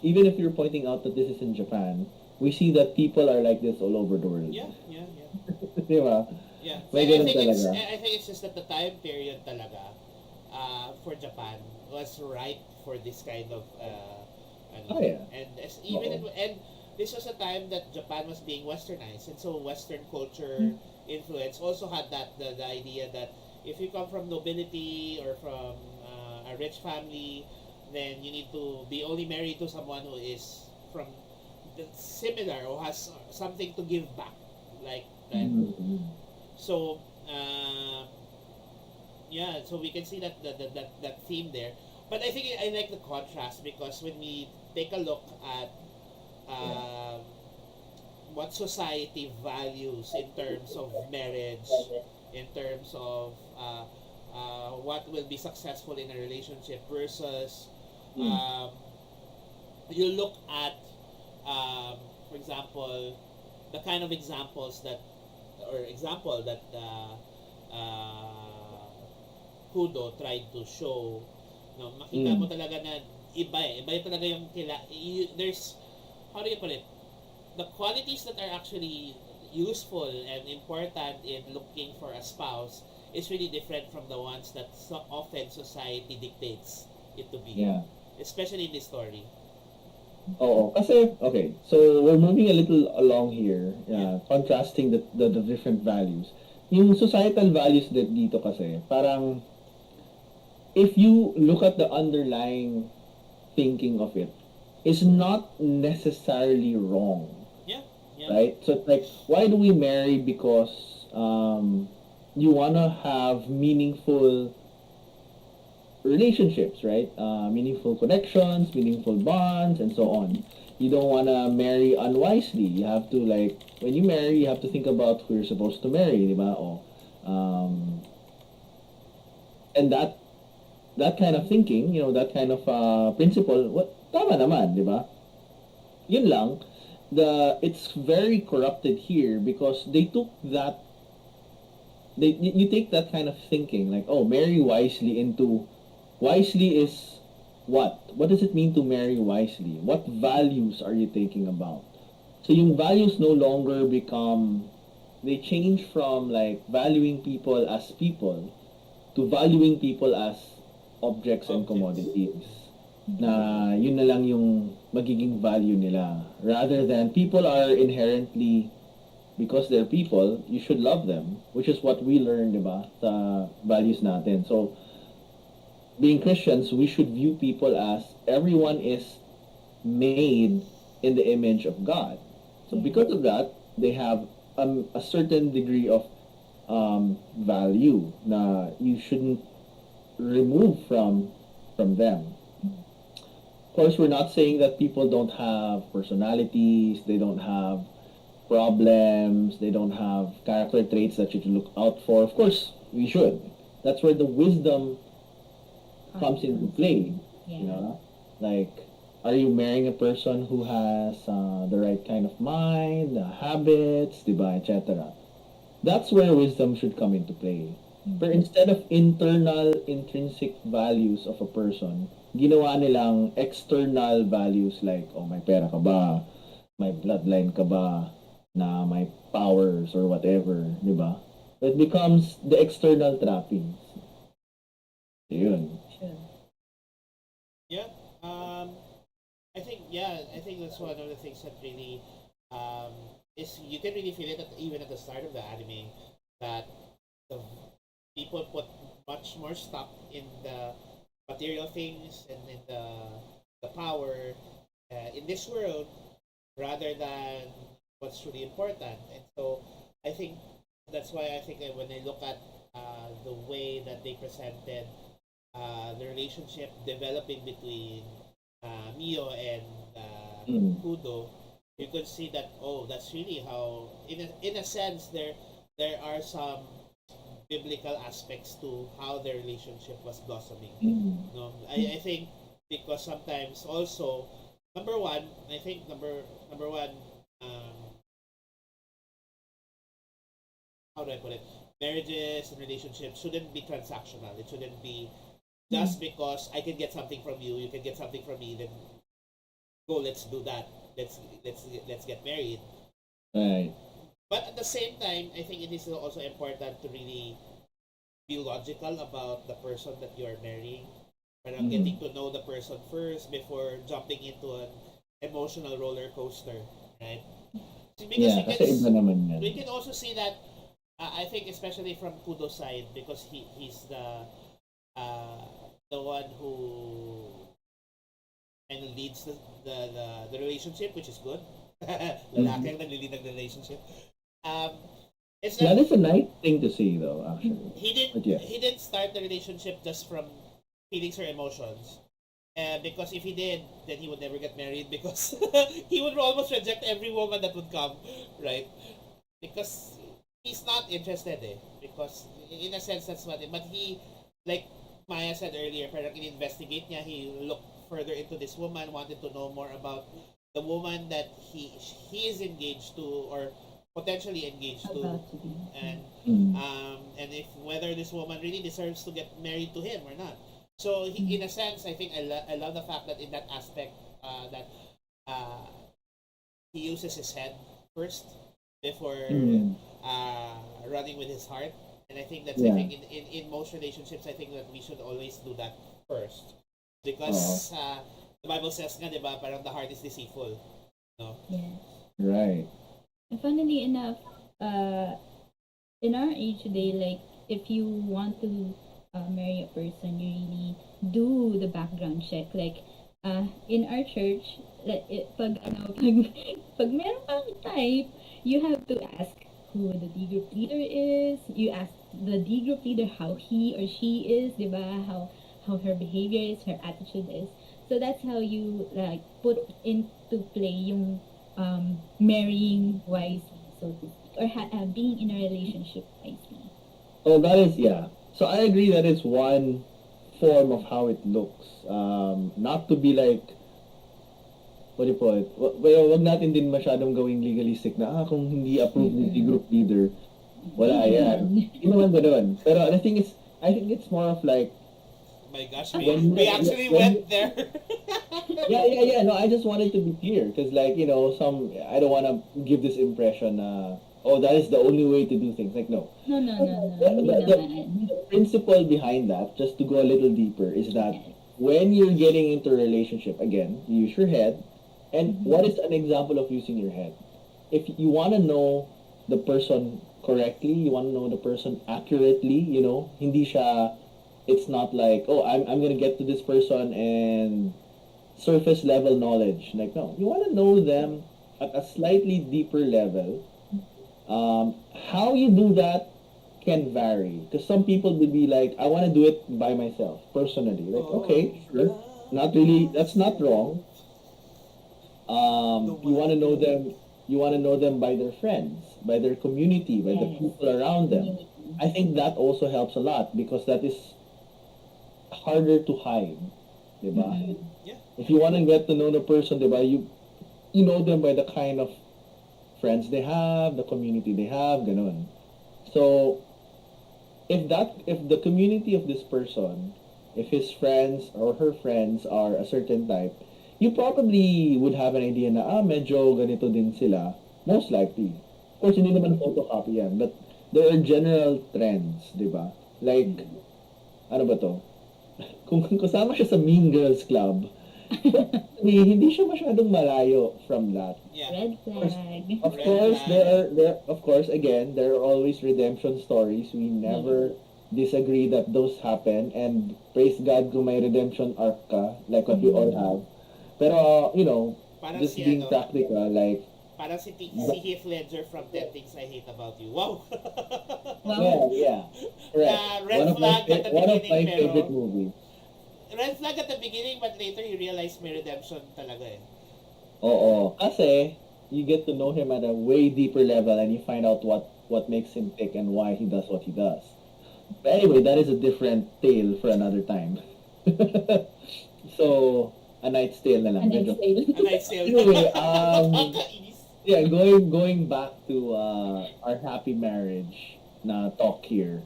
even if you're pointing out that this is in Japan, we see that people are like this all over the world. Yeah, yeah, yeah. Di ba? Yeah. So May I ganun think talaga. it's just that the time period talaga for Japan was right for this kind of Oh, ano. yeah. And Oo. and this was a time that Japan was being westernized, and so Western culture influence also had the idea that if you come from nobility or from a rich family, then you need to be only married to someone who is from similar or has something to give back like that. Mm-hmm. So yeah, so we can see that theme there. But I think I like the contrast because when we take a look at Yeah. um, what society values in terms of marriage, in terms of what will be successful in a relationship versus Mm. um, you look at, for example, the kind of examples that or example that Kudo tried to show, no, makita mo Mm. talaga na iba talaga yung there's, how do you put it, the qualities that are actually useful and important in looking for a spouse is really different from the ones that so often society dictates it to be, Yeah. especially in this story. Oo. Kasi, okay, so we're moving a little along here, Yeah. contrasting the different values. Yung societal values dito kasi, parang if you look at the underlying thinking of it, is not necessarily wrong, Yeah. Yeah. right? So it's like, why do we marry? Because you wanna have meaningful relationships, right? Meaningful connections, meaningful bonds, and so on. You don't wanna marry unwisely. You have to like when you marry, you have to think about who you're supposed to marry, di ba? O, and that kind of thinking, that kind of principle, what tama naman, di ba? Yun lang, it's very corrupted here because they took that you take that kind of thinking like, oh, marry wisely into wisely is what? What does it mean to marry wisely? What values are you thinking about? So yung values no longer become they change from like valuing people as people to valuing people as objects and Objects. commodities. Na yun na lang yung magiging value nila. Rather than people are inherently, because they're people, you should love them, which is what we learned, di ba, sa values natin. So, being Christians, we should view people as everyone is made in the image of God. So, Yeah. because of that, they have a certain degree of value na you shouldn't remove from them. Of course, we're not saying that people don't have personalities, they don't have problems, they don't have character traits that you should look out for. Of course, we should. That's where the wisdom comes into Comes play. in. You Yeah. know, like, are you marrying a person who has the right kind of mind, habits, diba, etc. That's where wisdom should come into play. But Mhm. instead of internal, intrinsic values of a person, ginawa nilang external values like, oh, may pera ka ba? May bloodline ka ba? Na may powers or whatever, di ba? It becomes the external trappings. Yun. Sure. Yeah. I think that's one of the things that really um, is you can really feel it even at the start of the anime that the people put much more stock in the material things and in the power in this world rather than what's truly important. And so I think that's why I think that when I look at the way that they presented the relationship developing between Mio and Mm. Kudo, you could see that that's really how in a sense there are some biblical aspects to how their relationship was blossoming. Mm. No, I think because sometimes also number one, I think number one, um, how do I put it? Marriages and relationships shouldn't be transactional. It shouldn't be just because I can get something from you, you can get something from me, then go, let's do that. Let's get married. Right. But at the same time, I think it is also important to really be logical about the person that you are marrying. Parang Mm. getting to know the person first before jumping into an emotional roller coaster, right? Because Yeah, kasi iba naman yan. we can also see that I think especially from Kudo's side because he's uh, the one who kind of leads the relationship, which is good. Mhm. Lalaki ang naglilid ng relationship. Um, it's that That is a nice thing to see, though, actually. But yeah. he didn't start the relationship just from feelings or emotions. Because if he did, then he would never get married because he would almost reject every woman that would come, right? Because he's not interested because in a sense that's what but he like Maya said earlier parang in-investigate niya he looked further into this woman wanted to know more about the woman that he is engaged to or potentially engaged to About to be. and Mm. and if whether this woman really deserves to get married to him or not so in a sense I think I love the fact that in that aspect that uh, he uses his head first before Mm. running with his heart. And I think that's I Yeah. think in most relationships I think that we should always do that first. Oo. Because the Bible says nga, di ba, parang the heart is deceitful. No? Yes. Right. And funnily enough, in our age today, like if you want to marry a person, you really do the background check. Like in our church, like pag ano, pag meron kang type, you have to ask who the D group leader is. You ask the D group leader how he or she is, diba? How her behavior is, her attitude is. So that's how you like put into play yung marrying wisely, so to speak, or being in a relationship wisely. Oh, that is, yeah. So I agree that it's one form of how it looks. Not to be like, what do you call it? Wag natin din masyadong gawing legalistic na, kung hindi approved ni Mm-mm. group leader, wala Hindi yan. naman. Hindi naman ganun. Pero the thing is, I think it's more of like, My gosh, when, we actually when, went there. yeah. No, I just wanted to be clear because, like, I don't want to give this impression. Oh, that is the only way to do things. Like, no. No, no, no, no. The, Hindi the, the, naman. the principle behind that, just to go a little deeper, is that Yes. when you're getting into a relationship, again, you use your head. And Mm-hmm. what is an example of using your head? If you want to know the person correctly, you want to know the person accurately, hindi siya, it's not like, oh, I'm going to get to this person and surface level knowledge. Like, no, you want to know them at a slightly deeper level. How you do that can vary because some people would be like, I want to do it by myself personally. Like, okay, sure, not really, that's not wrong. The You want to one know them. You want to know them by their friends, by their community, by the Yes. people around them. Community. I think that also helps a lot because that is harder to hide, diba? Mm-hmm. Yeah. If you want to get to know the person, diba, you know them by the kind of friends they have, the community they have, ganun. So if the community of this person, if his friends or her friends are a certain type, you probably would have an idea na medyo ganito din sila, most likely. Of course, hindi naman photocopy yan, but there are general trends, di ba? Like, ano ba to? Kung kasama siya sa Mean Girls Club, Hindi siya masyadong malayo from that. Yeah. Red Course, flag. of Red course, flag. of course, again, there are always redemption stories. We never disagree that those happen, and praise God kung may redemption arc ka, like what we all have. Pero, Parang just si being ano, practical, like, parang si Heath Ledger from 10 Things I Hate About You. Wow! yeah, Wow. yeah, correct. Red flag at the One of beginning my favorite pero movies. red flag at the beginning but later you realize may redemption talaga eh. Oo, kasi you get to know him at a way deeper level, and you find out what makes him tick and why he does what he does. But anyway, that is a different tale for another time. So, a night's tale na lang. An Medyo. exhale. A night sale. Anyway, Nakakainis. yeah, going back to our happy marriage na talk here.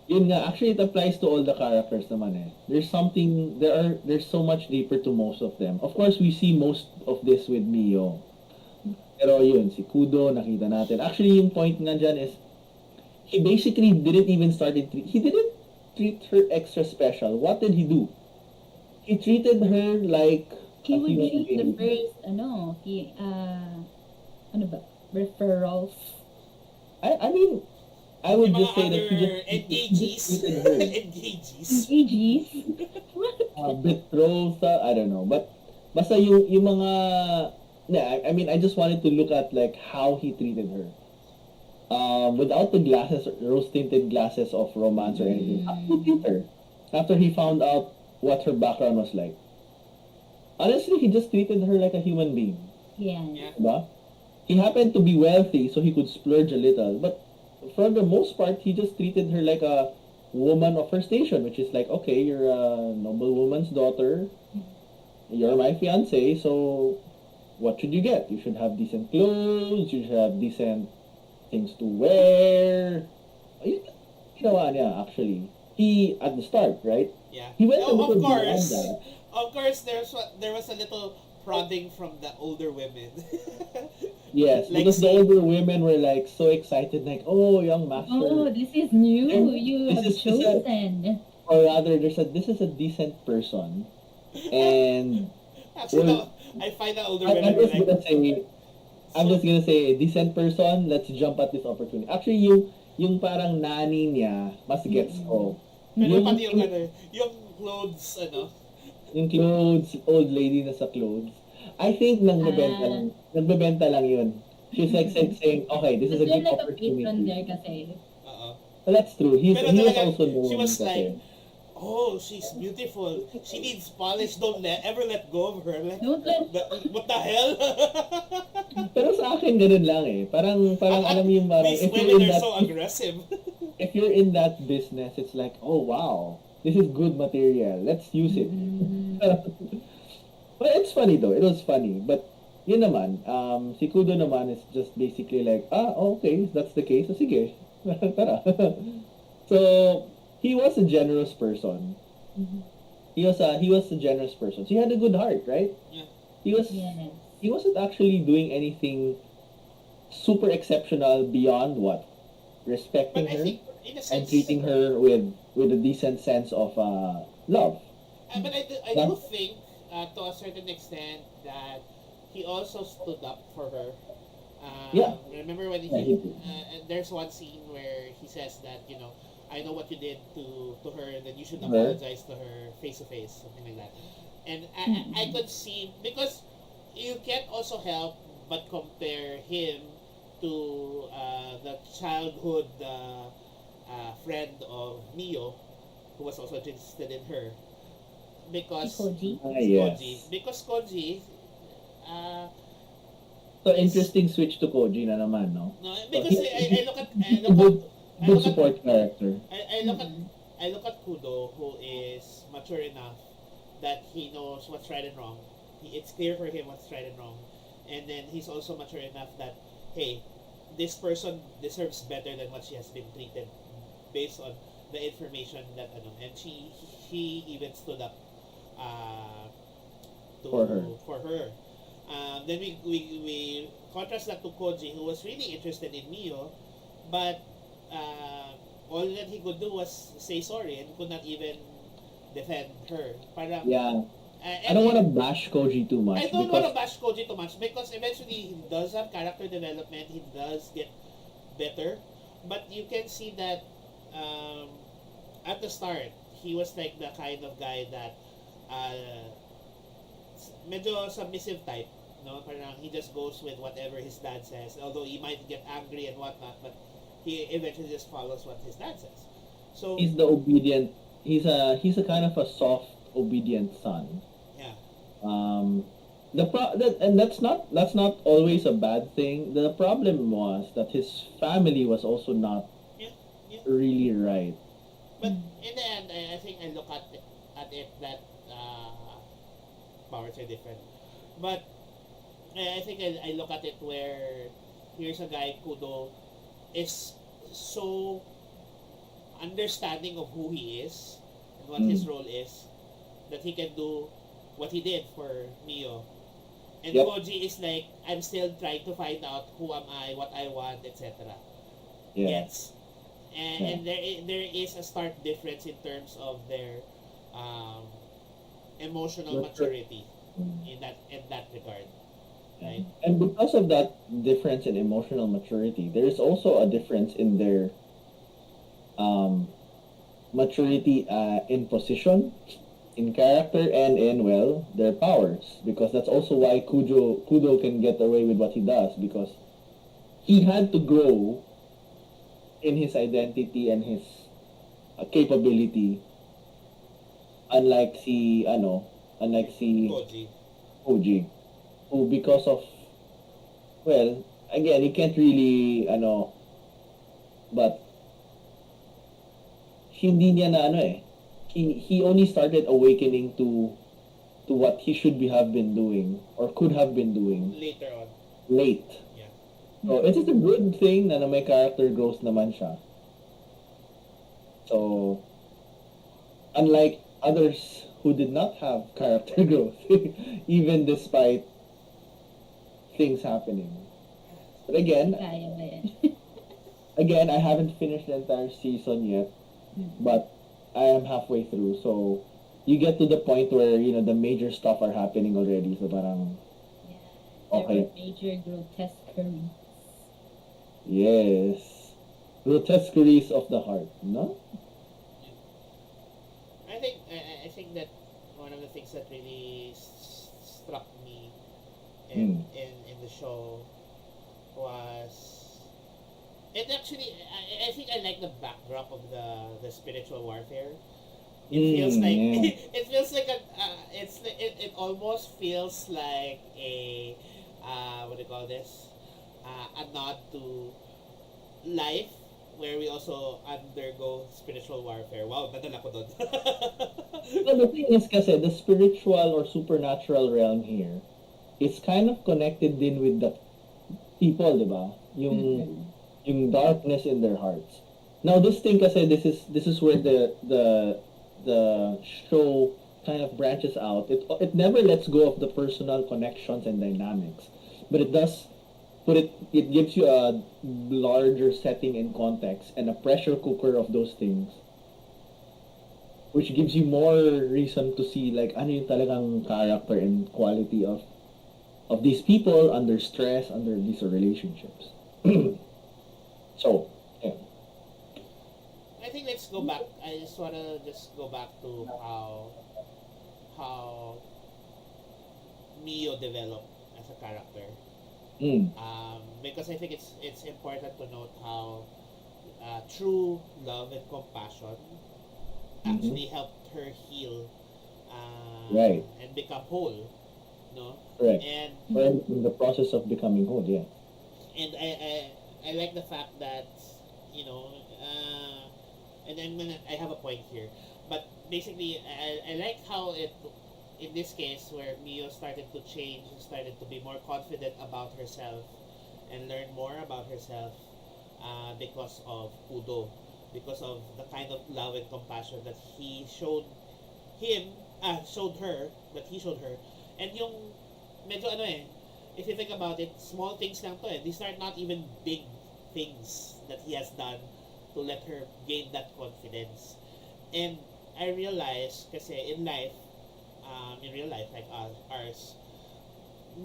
Yun nga, actually it applies to all the characters naman eh. There's so much deeper to most of them. Of course, we see most of this with Mio. Pero yun, si Kudo, nakita natin. Actually, yung point nga dyan is, he basically didn't even he didn't treat her extra special. What did he do? He treated her like He a would human treat the being. first, ano ba? Referrals. I mean, I would Yung just mga say that other he just treated her. engagees. EGs. Betrothal, I don't know. But, basta yung mga, yeah, I mean, I just wanted to look at like how he treated her. Without the rose-tinted glasses of romance or anything. How did he treat her? After he found out what her background was like. Honestly, he just treated her like a human being. Yeah. Yeah. Diba? He happened to be wealthy, so he could splurge a little. But for the most part, he just treated her like a woman of her station, which is like, okay, you're a noblewoman's daughter. You're my fiance, so what should you get? You should have decent clothes. You should have decent things to wear. Ayun, ginawa niya, actually. He, at the start, right? Yeah. He went a Oh, little of beyond course. that. Of course there was a little prodding from the older women. Yes, Like because the see- older women were like so excited, like, oh, young master. Oh, this is new. And You this have is- this is- chosen. Or rather, this is a decent person. And Actually, Well, no, I find the older I'm women were just gonna like, say, decent person, let's jump at this opportunity. Actually, yung parang nani niya, mas gets ko. pero Yung, pati yung ano, yung clothes, ano, yung clothes, old lady na sa clothes. I think nagbebenta lang yun. She's like saying, okay, this is But a you're good like a patron there opportunity. kasi. oo. That's true. He Pero was talaga, also known she was kasi. like, oh, she's beautiful. She needs polish. Don't ever let go of her. Like, Don't let... what the hell? Pero sa akin, ganun lang eh. Parang alam mo yung parang, These if you're women in are that, so aggressive. if you're in that business, it's like, oh wow, this is good material. Let's use it. But it's funny though. It was funny. But yun naman, si Kudo naman is just basically like, okay, if that's the case. So sige, tara. So he was a generous person. He was a generous person. So he had a good heart, right? Yeah. Yes. He wasn't actually doing anything super exceptional beyond what respecting But I her think, in a and sense, treating her with a decent sense of love. but I do think, to a certain extent, that he also stood up for her. Yeah. Remember when Yeah, he did. there's one scene where he says that, I know what you did to her, and then you should Her? apologize to her face to face, something like that. And I could see, because you can't also help but compare him to the childhood friend of Mio, who was also interested in her. Because Koji. Yes. Koji. Because Koji, So interesting switch to Koji na naman, no? no, because I look at Good support character. I look at Kudo, who is mature enough that he knows what's right and wrong. It's clear for him what's right and wrong, and then he's also mature enough that, hey, this person deserves better than what she has been treated, based on the information that and he even stood up For her. For her. Then we contrast that to Koji, who was really interested in Mio, but all that he could do was say sorry and could not even defend her. Parang Yeah. I don't want to bash Koji too much I don't want because to bash Koji too much because eventually he does have character development. He does get better, but you can see that um, at the start he was like the kind of guy that medyo submissive type. No, parang he just goes with whatever his dad says. Although he might get angry and whatnot, but he eventually just follows what his dad says. So he's the obedient. He's a kind of a soft, obedient son. yeah, And that's not always a bad thing. The problem was that his family was also not yeah, yeah. really right. But in the end, I think I look at it that powers are different. But I think I look at it where here's a guy Kudo is so understanding of who he is and what his Mm. role is that he can do what he did for Mio. And Yep. Koji is like, I'm still trying to find out who am I, what I want, etc. Yeah. Gets. And, Yeah. and there is a stark difference in terms of their um, emotional maturity in that regard. Right? And because of that difference in emotional maturity, there is also a difference in their maturity in position, in character, and in their powers. Because that's also why Kudo can get away with what he does because he had to grow in his identity and his capability, unlike si Koji. Koji, who because of again he can't really but hindi niya na he only started awakening to what he should have been doing or could have been doing Later on. late. Yeah. So it is a good thing na may character growth naman siya. So unlike others who did not have character growth, even despite things happening. But again, Kaya ba yan? I haven't finished the entire season yet, but I am halfway through. So you get to the point where the major stuff are happening already. So parang Yeah. There okay, were major grotesqueries. yes, grotesqueries of the heart, no? I think that one of the things that really struck me Mm. in the show was it actually I think I like the backdrop of the spiritual warfare. It feels like Yeah. it feels like it almost feels like a what do you call this a nod to life where we also undergo spiritual warfare. Wow, nadala ko doon. Well, the thing is kasi the spiritual or supernatural realm here is kind of connected din with the people, di ba? Yung darkness in their hearts. Now this thing kasi this is where the show kind of branches out. It never lets go of the personal connections and dynamics, but it does it gives you a larger setting and context and a pressure cooker of those things, which gives you more reason to see like ano yung talagang character and quality of these people under stress, under these relationships. So, yeah. I think let's go back. I just wanna just go back to how Mio developed as a character. Mm. Because I think it's important to note how true love and compassion actually helped her heal Right. and become whole, no? Correct. And Well, in the process of becoming whole, yeah. and I like the fact that you know and I have a point here, but basically I like how it in this case where Mio started to change and started to be more confident about herself and learn more about herself because of Kudo, because of the kind of love and compassion that he showed showed her, that he showed her. And yung medyo if you think about it, small things lang to These are not even big things that he has done to let her gain that confidence. And I realized kasi in life, in real life like ours,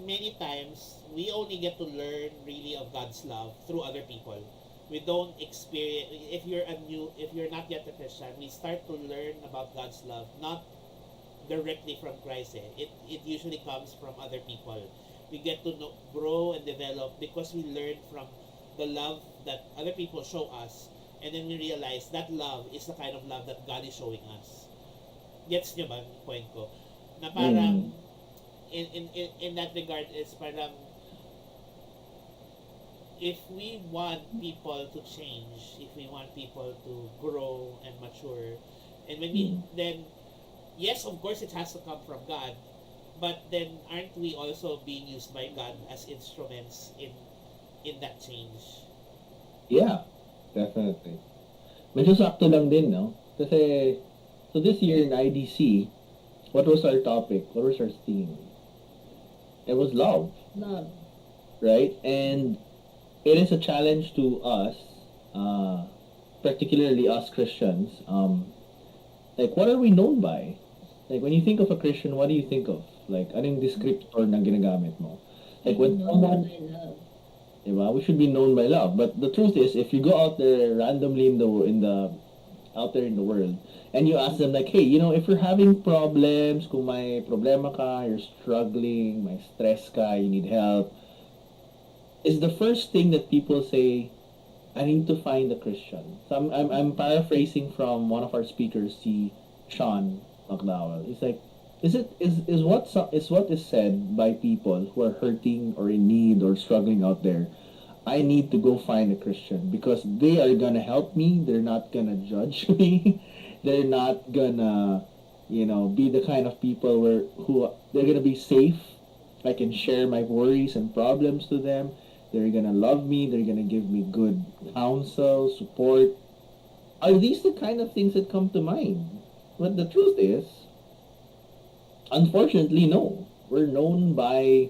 many times we only get to learn really of God's love through other people. We don't experience if you're not yet a Christian, we start to learn about God's love not directly from Christ. It usually comes from other people. We get to know, grow and develop because we learn from the love that other people show us, and then we realize that love is the kind of love that God is showing us. Gets nyo ba yung point ko? Na Mm. parang in that regard is parang if we want people to change, if we want people to grow and mature, and when we Mm. then yes, of course it has to come from God, but then aren't we also being used by God as instruments in that change? Yeah, definitely. Medyo sakto lang din, no? Kasi, so this year in IDC, what was our topic? What was our theme? It was love, Love. right? And it is a challenge to us, uh, particularly us Christians. Like, what are we known by? Like, when you think of a Christian, what do you think of? Like, anong descriptor na ginagamit mo? Like, Being when known someone, by love. diba, we should be known by love. But the truth is, if you go out there randomly out there in the world, and you ask them like, hey, if you're having problems, kung may problema ka, you're struggling, may stress ka, you need help, is the first thing that people say, I need to find a Christian. So I'm paraphrasing from one of our speakers, si Sean McDowell. It's like, is what is said by people who are hurting or in need or struggling out there. I need to go find a Christian because they are gonna help me. They're not gonna judge me. They're not gonna, be the kind of people who they're gonna be safe. I can share my worries and problems to them. They're gonna love me. They're gonna give me good counsel, support. Are these the kind of things that come to mind? But the truth is, unfortunately, no. We're known by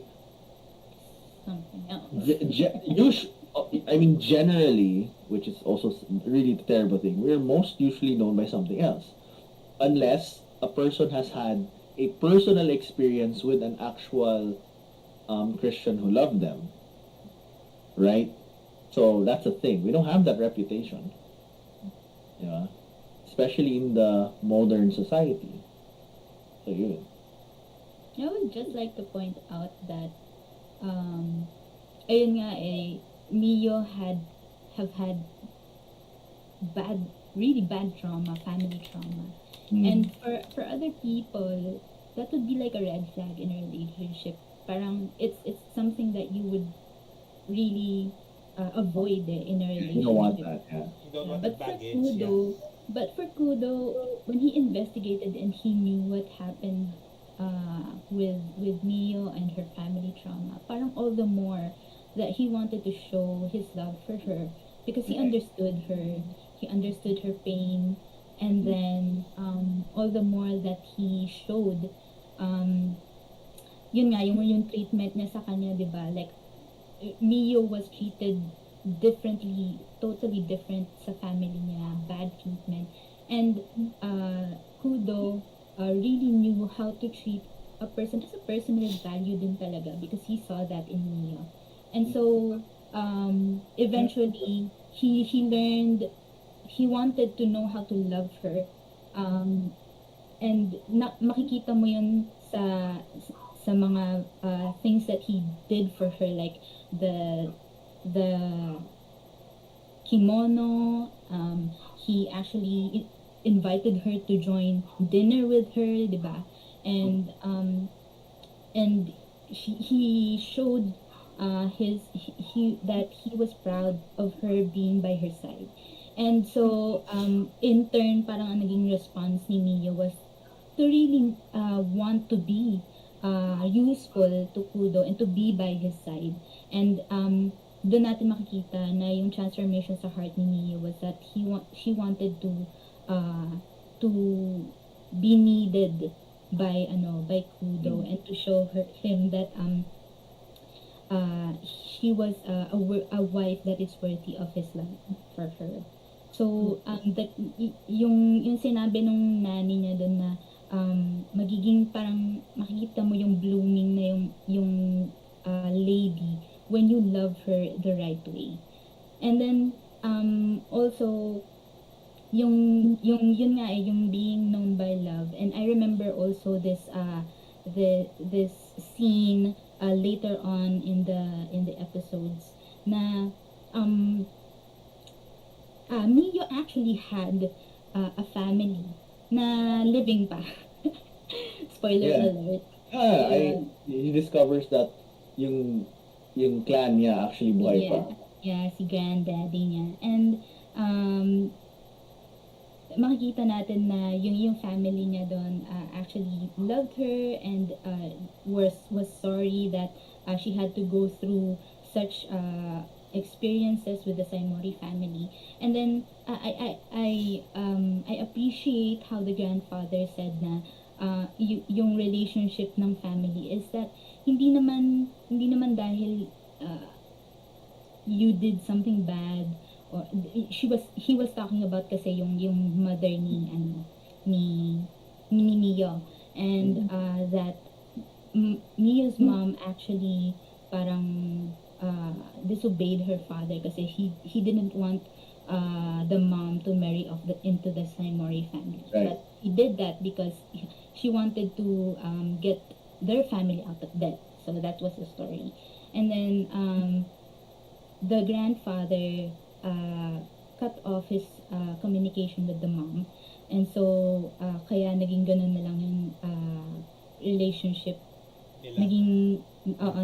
Something else. I mean, generally, which is also really the terrible thing, we're most usually known by something else. Unless a person has had a personal experience with an actual Christian who loved them, right? So that's the thing. We don't have that reputation, yeah, especially in the modern society. So yun. I would just like to point out that um ayun nga Mio have had really bad trauma, family trauma. Mm. And for other people, that would be like a red flag in a relationship. Parang it's something that you would really avoid in a You don't want relationship. that, yeah. You don't Yeah, want but that for baggage, yeah. Kudo, when he investigated and he knew what happened with Mio and her family trauma, parang all the more that he wanted to show his love for her because he understood her pain, and then all the more that he showed um, yun nga, yung treatment niya sa kanya, di ba? Like, Mio was treated differently, totally different sa family niya, bad treatment. And Kudo really knew how to treat a person as a person with value din talaga because he saw that in Mio. And so, eventually, he learned, he wanted to know how to love her. Um, and makikita mo yun sa mga things that he did for her, like the kimono. He actually invited her to join dinner with her, diba? And he showed that he was proud of her being by her side. And so, in turn, parang ang naging response ni Mio was to really want to be useful to Kudo and to be by his side. And doon natin makikita na yung transformation sa heart ni Mio was that she wanted to be needed by Kudo and to show him that she was a wife that is worthy of his love for her. So yung sinabi nung nanny niya doon na magiging parang makikita mo yung blooming na yung lady when you love her the right way. And then also yun nga yung being known by love. And I remember also this scene later on in the episodes na um Mio actually had a family na living pa. Spoiler Yeah. alert. I Yeah, he discovers that yung yung clan niya actually buhay yeah, pa. yeah, si granddaddy niya. And um, makikita natin na yung family niya doon actually loved her and was sorry that she had to go through such experiences with the Saimori family. And then I appreciate how the grandfather said na yung relationship ng family is that hindi naman dahil uh, you did something bad or he was talking about kasi yung mother ni ni Mio, and that Mio's mom actually parang disobeyed her father kasi he didn't want the mom to marry off into the Saimori family, Right. but he did that because she wanted to get their family out of debt. So that was the story. And then the grandfather cut off his communication with the mom. And so, kaya naging ganun na lang yung relationship. Nila. Naging,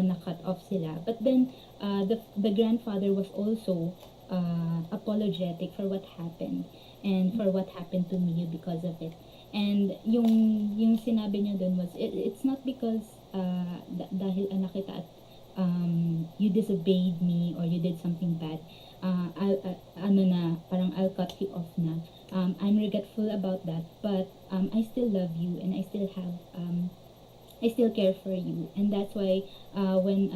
na-cut off sila. But then, the grandfather was also apologetic for what happened and for what happened to me because of it. And yung sinabi niya dun was, it's not because dahil anak kita at you disobeyed me or you did something bad, ano na, parang I'll cut you off na. I'm regretful about that, but I still love you and I still care for you. And that's why when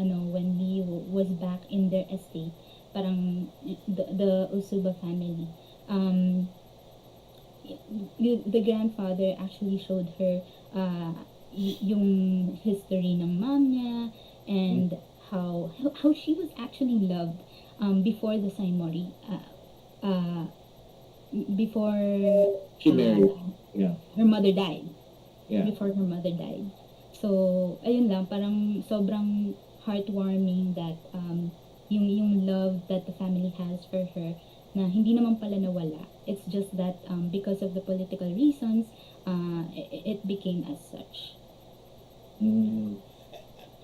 we was back in their estate, parang the Usuba family, the grandfather actually showed her yung history ng mom niya and how she was actually loved before the Saimori, uh, before She married. Yeah. her mother died. Yeah. Before her mother died. So, ayun lang, parang sobrang heartwarming that yung love that the family has for her na hindi naman pala nawala. It's just that because of the political reasons, it became as such. Mm.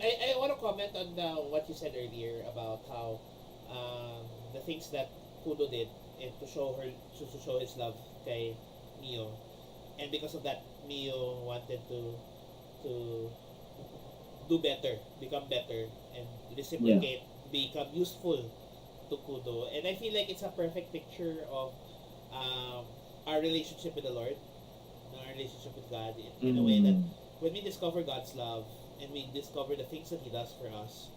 I want to comment on what you said earlier about how the things that Kudo did and to show his love kay Mio, and because of that Mio wanted to do better, become better, and reciprocate, become useful to Kudo. And I feel like it's a perfect picture of our relationship with the Lord, our relationship with God, in a way that when we discover God's love and we discover the things that He does for us,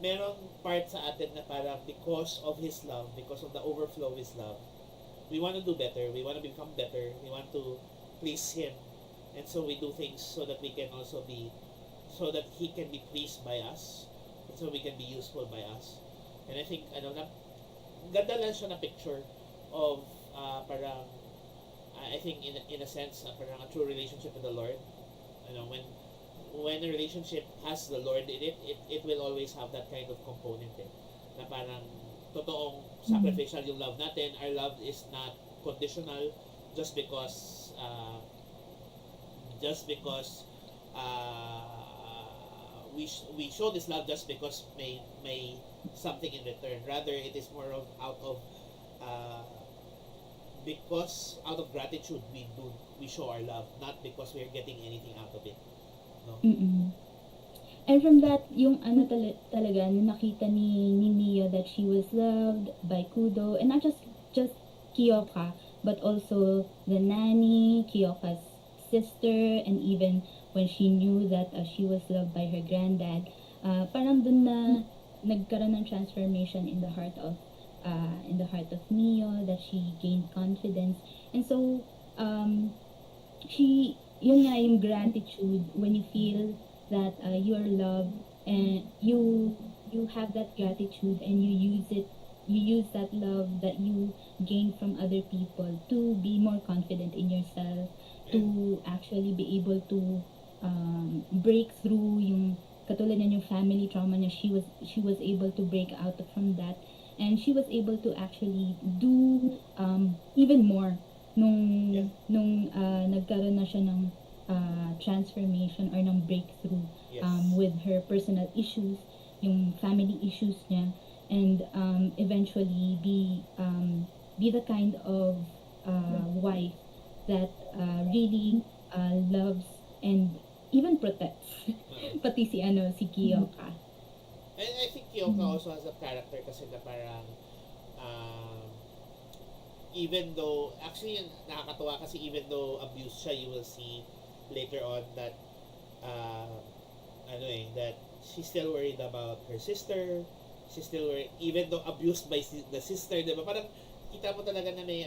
merong part sa atin na parang because of His love, because of the overflow of His love, we want to do better, we want to become better, we want to please Him. And so we do things so that we can also so that He can be pleased by us, and so we can be useful by us. And I think, ganda lang siya na picture of parang, I think in a sense, parang a true relationship with the Lord. When a relationship has the Lord in it will always have that kind of component na parang totoong sacrificial yung love natin. Our love is not conditional just because we show this love just because may something in return. Rather, it is more of because out of gratitude we show our love, not because we are getting anything out of it. No. Mm-mm. And from that, yung talaga, nung nakita ni Mia that she was loved by Kudo, and not just Kyoka, but also the nanny, Kyoka's sister, and even when she knew that she was loved by her granddad, parang dun na nagkaroon ng transformation in the heart of Mio, that she gained confidence. And so she yun nga yung gratitude when you feel that you are loved and you have that gratitude and you use that love that you gain from other people to be more confident in yourself, to actually be able to break through yung katulad niya yung family trauma niya. She was able to break out from that, and she was able to actually do even more Yeah. nung nagkaroon na siya ng transformation or ng breakthrough Yes. with her personal issues, yung family issues niya, and eventually be the kind of wife that really loves and even protects pati si Kiyoka. And I think Kyoka also has a character kasi na parang um, even though actually nakakatuwa kasi even though abused siya, you will see later on that uh, that she's still worried about her sister. She's still worried even though abused by the sister, 'di ba? Parang kita mo talaga na may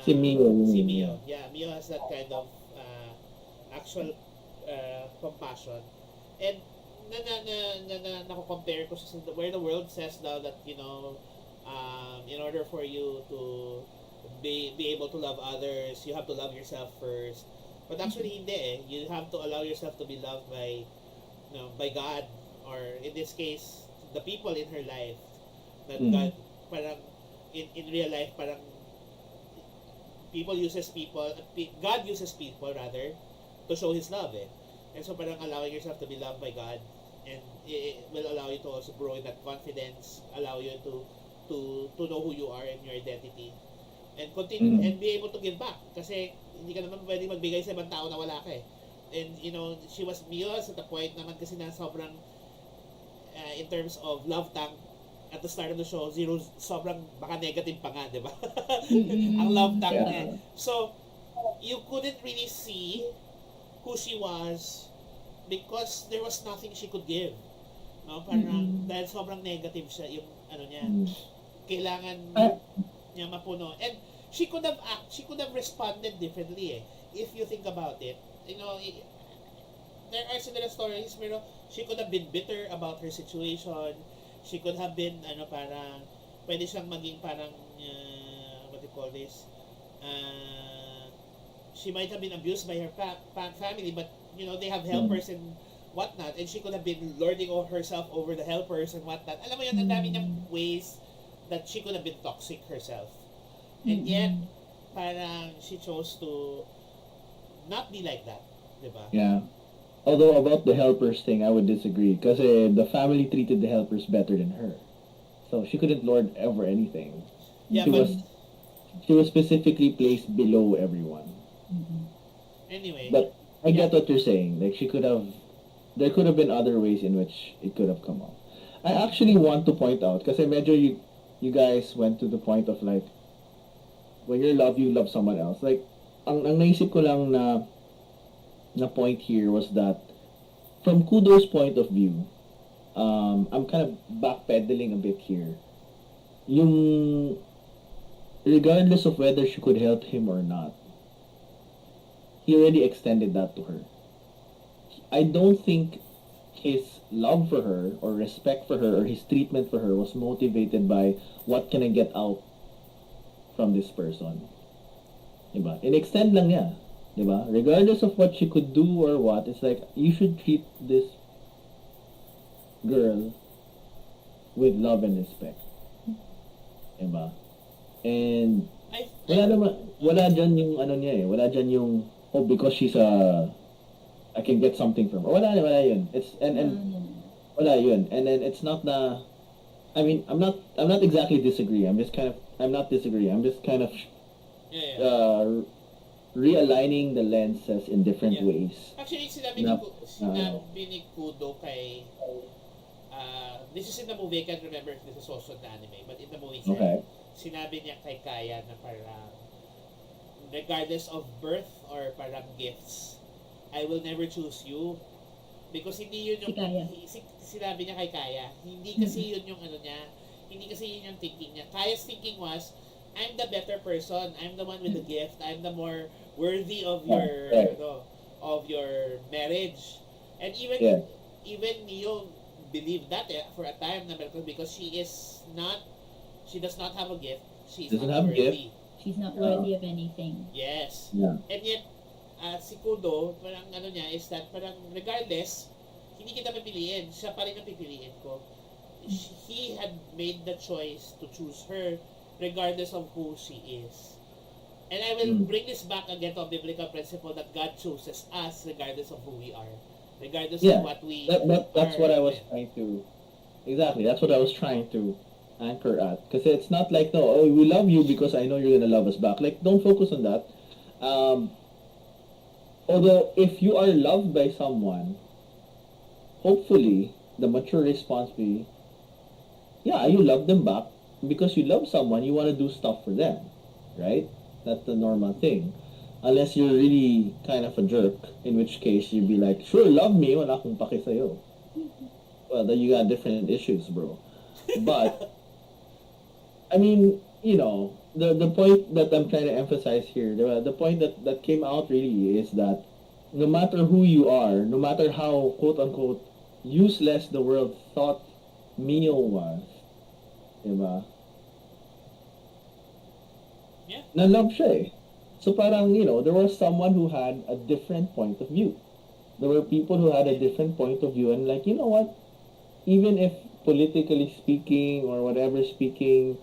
Si Mio. si Mio. Yeah, Mio has that kind of actual compassion. And nako-compare ko sa where the world says now that in order for you to be able to love others, you have to love yourself first. But actually hindi eh. You have to allow yourself to be loved by God, or in this case the people in her life that God parang in real life parang God uses people rather to show His love eh. And so parang allowing yourself to be loved by God, and it will allow you to also grow in that confidence, allow you to know who you are and your identity, and continue and be able to give back kasi hindi ka naman pwedeng magbigay sa ibang tao na wala ka eh. And Mio was at the point naman kasi na sobrang in terms of love tank at the start of the show, zero, sobrang baka negative pa nga, di ba? Ang love tank niya. So, you couldn't really see who she was because there was nothing she could give. No? Parang, dahil sobrang negative siya, yung niya, kailangan niya mapuno. And she could have responded differently eh. If you think about it, there are similar stories pero she could have been bitter about her situation. She could have been parang pwede siyang maging parang what do you call this, she might have been abused by her family, but they have helpers and whatnot, and she could have been lording herself over the helpers and whatnot. Alam mo yun, ang dami niyang ways that she could have been toxic herself, and yet parang she chose to not be like that, diba? Yeah. Although about the helpers thing, I would disagree. Because the family treated the helpers better than her. So she couldn't lord over anything. Yeah, She was specifically placed below everyone. Anyway. But I get what you're saying. Like there could have been other ways in which it could have come out. I actually want to point out, kasi medyo you guys went to the point of like, when you love someone else. Like, ang naisip ko lang na point here was that from Kudo's point of view, I'm kind of backpedaling a bit here. Yung regardless of whether she could help him or not, he already extended that to her. I don't think his love for her or respect for her or his treatment for her was motivated by what can I get out from this person. Diba? In-extend lang niya. Diba? Regardless of what she could do or what, it's like, you should treat this girl with love and respect. Diba? And wala dyan yung niya eh. Wala dyan yung, because she's I can get something from her. Wala yun. It's, and wala yun. And then it's not na, I mean, I'm not exactly disagreeing. I'm just kind of realigning the lenses in different ways. Actually, sinabi ni Kudo kay this is in the movie, I can't remember if this is also an anime, but in the movie sinabi niya kay Kaya na parang regardless of birth or parang gifts, I will never choose you because hindi yun yung sinabi niya kay Kaya. Hindi kasi yun yung niya, hindi kasi yun yung thinking niya. Kaya's thinking was I'm the better person. I'm the one with the gift. I'm the more worthy of Yeah, your, right. of your marriage. And Yeah, even Neo believed that for a time na because she does not have a gift. She is doesn't not have gift. worthy. She's not Uh, worthy of anything. Yes. yeah, And yet, si Kudo, parang ano niya is that parang regardless, hindi kita pipiliin. Siya pa rin ang pipiliin ko. He had made the choice to choose her regardless of who she is. And I will mm. bring this back again to a biblical principle that God chooses us regardless of who we are. Regardless of Yeah. what we That's are what I was with. trying to. Exactly, that's what I was trying to anchor at. Because it's not like, no, oh, we love you because I know you're gonna love us back. Like, don't focus on that. Um, although, if you are loved by someone, hopefully the mature response be, yeah, you love them back because you love someone. You want to do stuff for them, right? That's the normal thing. Unless you're really kind of a jerk, in which case you'd be like, sure, love me, wala akong paki sa'yo. Well, then you got different issues, bro. But I mean, the point that I'm trying to emphasize here, the point that came out really is that no matter who you are, no matter how quote unquote useless the world thought Mio was, diba? Yeah. Nalove siya eh. So parang, there was someone who had a different point of view. There were people who had a different point of view and like, you know what? Even if politically speaking or whatever speaking,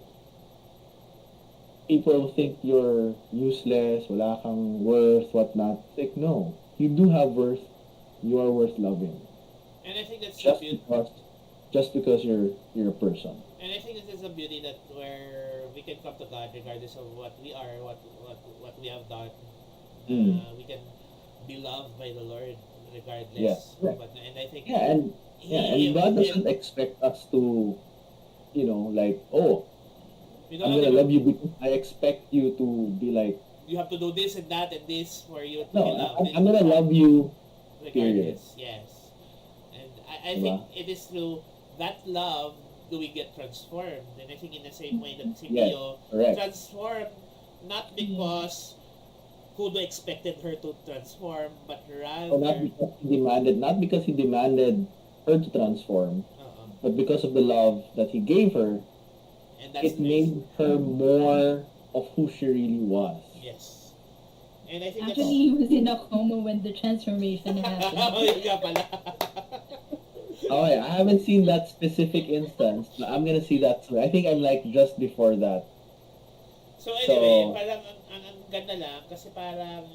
people think you're useless, wala kang worth, whatnot. Like, no. You do have worth. You are worth loving. And I think that's the Just beauty. because just because you're a person. And I think this is a beauty that where we can come to God regardless of what we are, what we have done. Mm. We can be loved by the Lord Yeah. regardless. Yeah. And I think And God doesn't expect us to, like, oh, we don't I'm have gonna to, love you because I expect you to be like, you have to do this and that and this for you to be no, loved. I'm gonna love you, period. Regardless, yes. And I think Diba? it is through that love do we get transformed. And I think in the same way that si Yes, Mio correct. transformed not because Kudo expected her to transform, but So rather, not because he demanded her to transform, uh but because of the love that he gave her, and that's it the reason. made her more of who she really was. Yes. And I think that's... Actually, he was in a coma when the transformation happened. Oh, yun nga pala. Oh, yeah, I haven't seen that specific instance, but I'm gonna see that too. I think I'm like just before that. So anyway, So, parang ang ganda lang kasi parang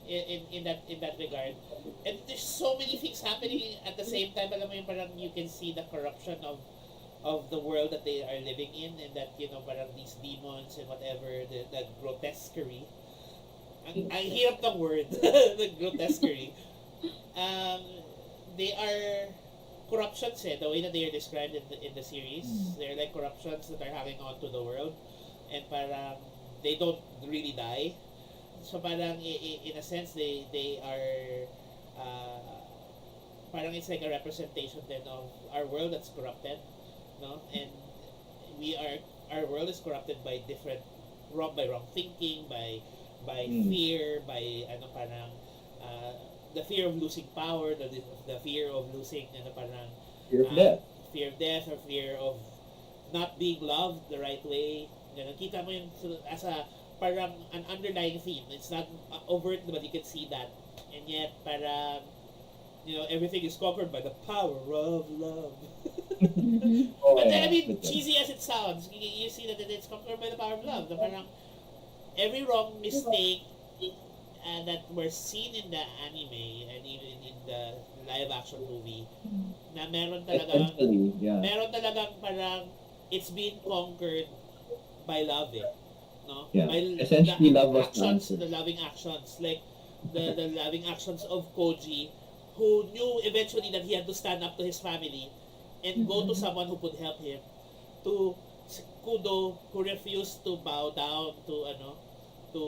in that regard. And there's so many things happening at the same time. Alam mo yung parang you can see the corruption of the world that they are living in, and that parang these demons and whatever, the grotesquerie. Ang hirap ng word, the grotesquerie. Um, they are corruptions the way that they are described in the series. They're like corruptions that are hanging on to the world, and parang they don't really die. So parang in a sense they are parang it's like a representation then of our world that's corrupted, no? And our world is corrupted by different wrong thinking, by mm, fear, by parang uh, the fear of losing power, the fear of losing parang fear of uh, death. fear of death, or fear of not being loved the right way. Ganun. Kita mo yun as a parang an underlying theme. It's not overt, but you can see that. And yet, parang, everything is conquered by the power of love. Mhm. Oh, But then, I yeah. mean, cheesy as it sounds, you see that it's conquered by the power of love. The parang every wrong mistake that were seen in the anime and even in the live action movie, na Essentially, yeah. meron talagang parang it's being conquered by love, no? Yeah. By Essentially, the love was the actions, answer. the loving actions, like the loving actions of Koji, who knew eventually that he had to stand up to his family and go to someone who could help him, to Kudo, who refused to bow down to to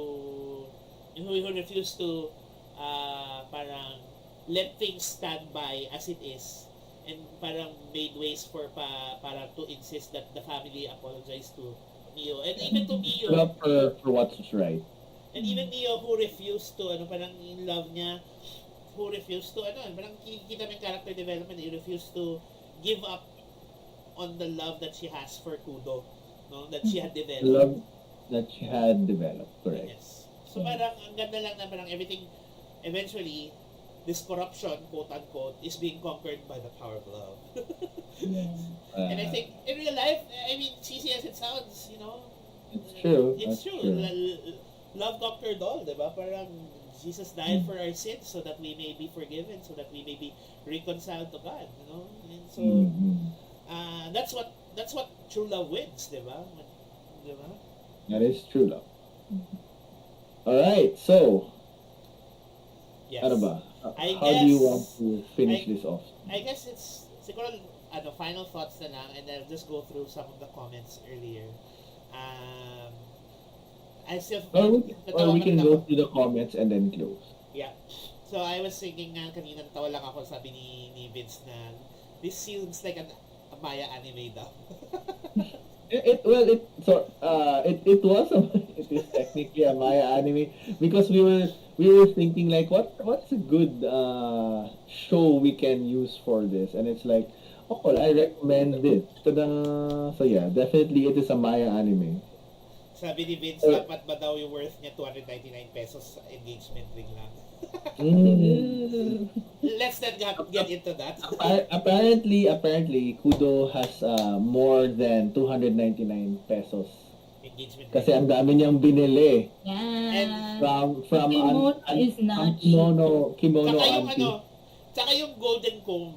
who refused to parang let things stand by as it is, and parang made ways for para to insist that the family apologize to Mio. And even to Stood Mio, up for what's right. and even Mio who refused to, parang in love niya, who refused to, parang kikita mo yung character development, he refused to give up on the love that she has for Kudo, no? That she had developed. Love that she had developed, correct. Yes. So parang ang ganda lang na parang everything, eventually, this corruption, quote unquote, is being conquered by the power of love. Yeah. And I think in real life, I mean, cheesy as it sounds, It's true. it's That's true. true. Love conquered all, diba? Parang Jesus died for our sins so that we may be forgiven, so that we may be reconciled to God, And so that's what true love wins, diba? Diba? That is true love. All right, so Yes. ano ba? I How do you guess- want to finish I- this off? I guess it's siguro final thoughts na lang, and I'll just go through some of the comments earlier. I still Or we can go through the comments and then close. Yeah. So I was thinking nga kanina, natawa lang ako, sabi ni Vince na this seems like a Maya anime daw. It was it is technically a Maya anime because we were thinking like what's a good show we can use for this, and it's like, oh, I recommend this. Ta-da! So yeah, definitely it is a Maya anime. Sabi ni Vince, dapat ba daw yung worth niya 299 pesos sa engagement ring lang? Mm. Let's not get into that. Apparently Kudo has more than 299 pesos Engagement kasi ring. ang dami niyang binili Yeah. from Kimono is not kimono Tsaka yung auntie. tsaka yung golden comb.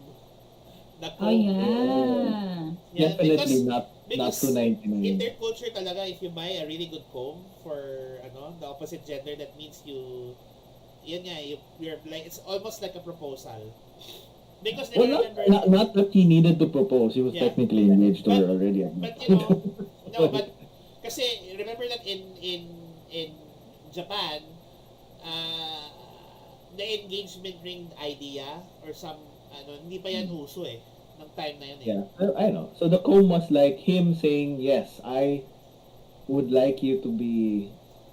The Oh, yeah. Yeah, Definitely not because 299. in their culture talaga, if you buy a really good comb for the opposite gender, that means yun nga, you're like, it's almost like a proposal. Because they Well, remember, not that he needed to propose. He was Yeah. technically engaged to her already. but but kasi remember that in Japan, the engagement ring idea or some hindi pa yan uso ng time na yun Yeah, I know. So the comb was like him saying, "Yes, I would like you to be,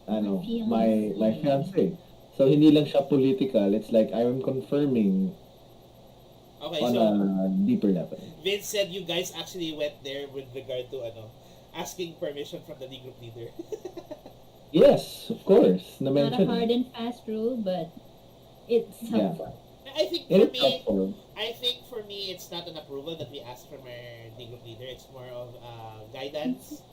my fiance." So hindi lang siya political. It's like I am confirming Okay, on so a deeper level. Vince said you guys actually went there with regard to asking permission from the D group leader. Yes, of course. Not a Na-mention. hard and fast rule, but it's Yeah. helpful. I think It for is me, helpful. it's not an approval that we ask from our D group leader. It's more of guidance.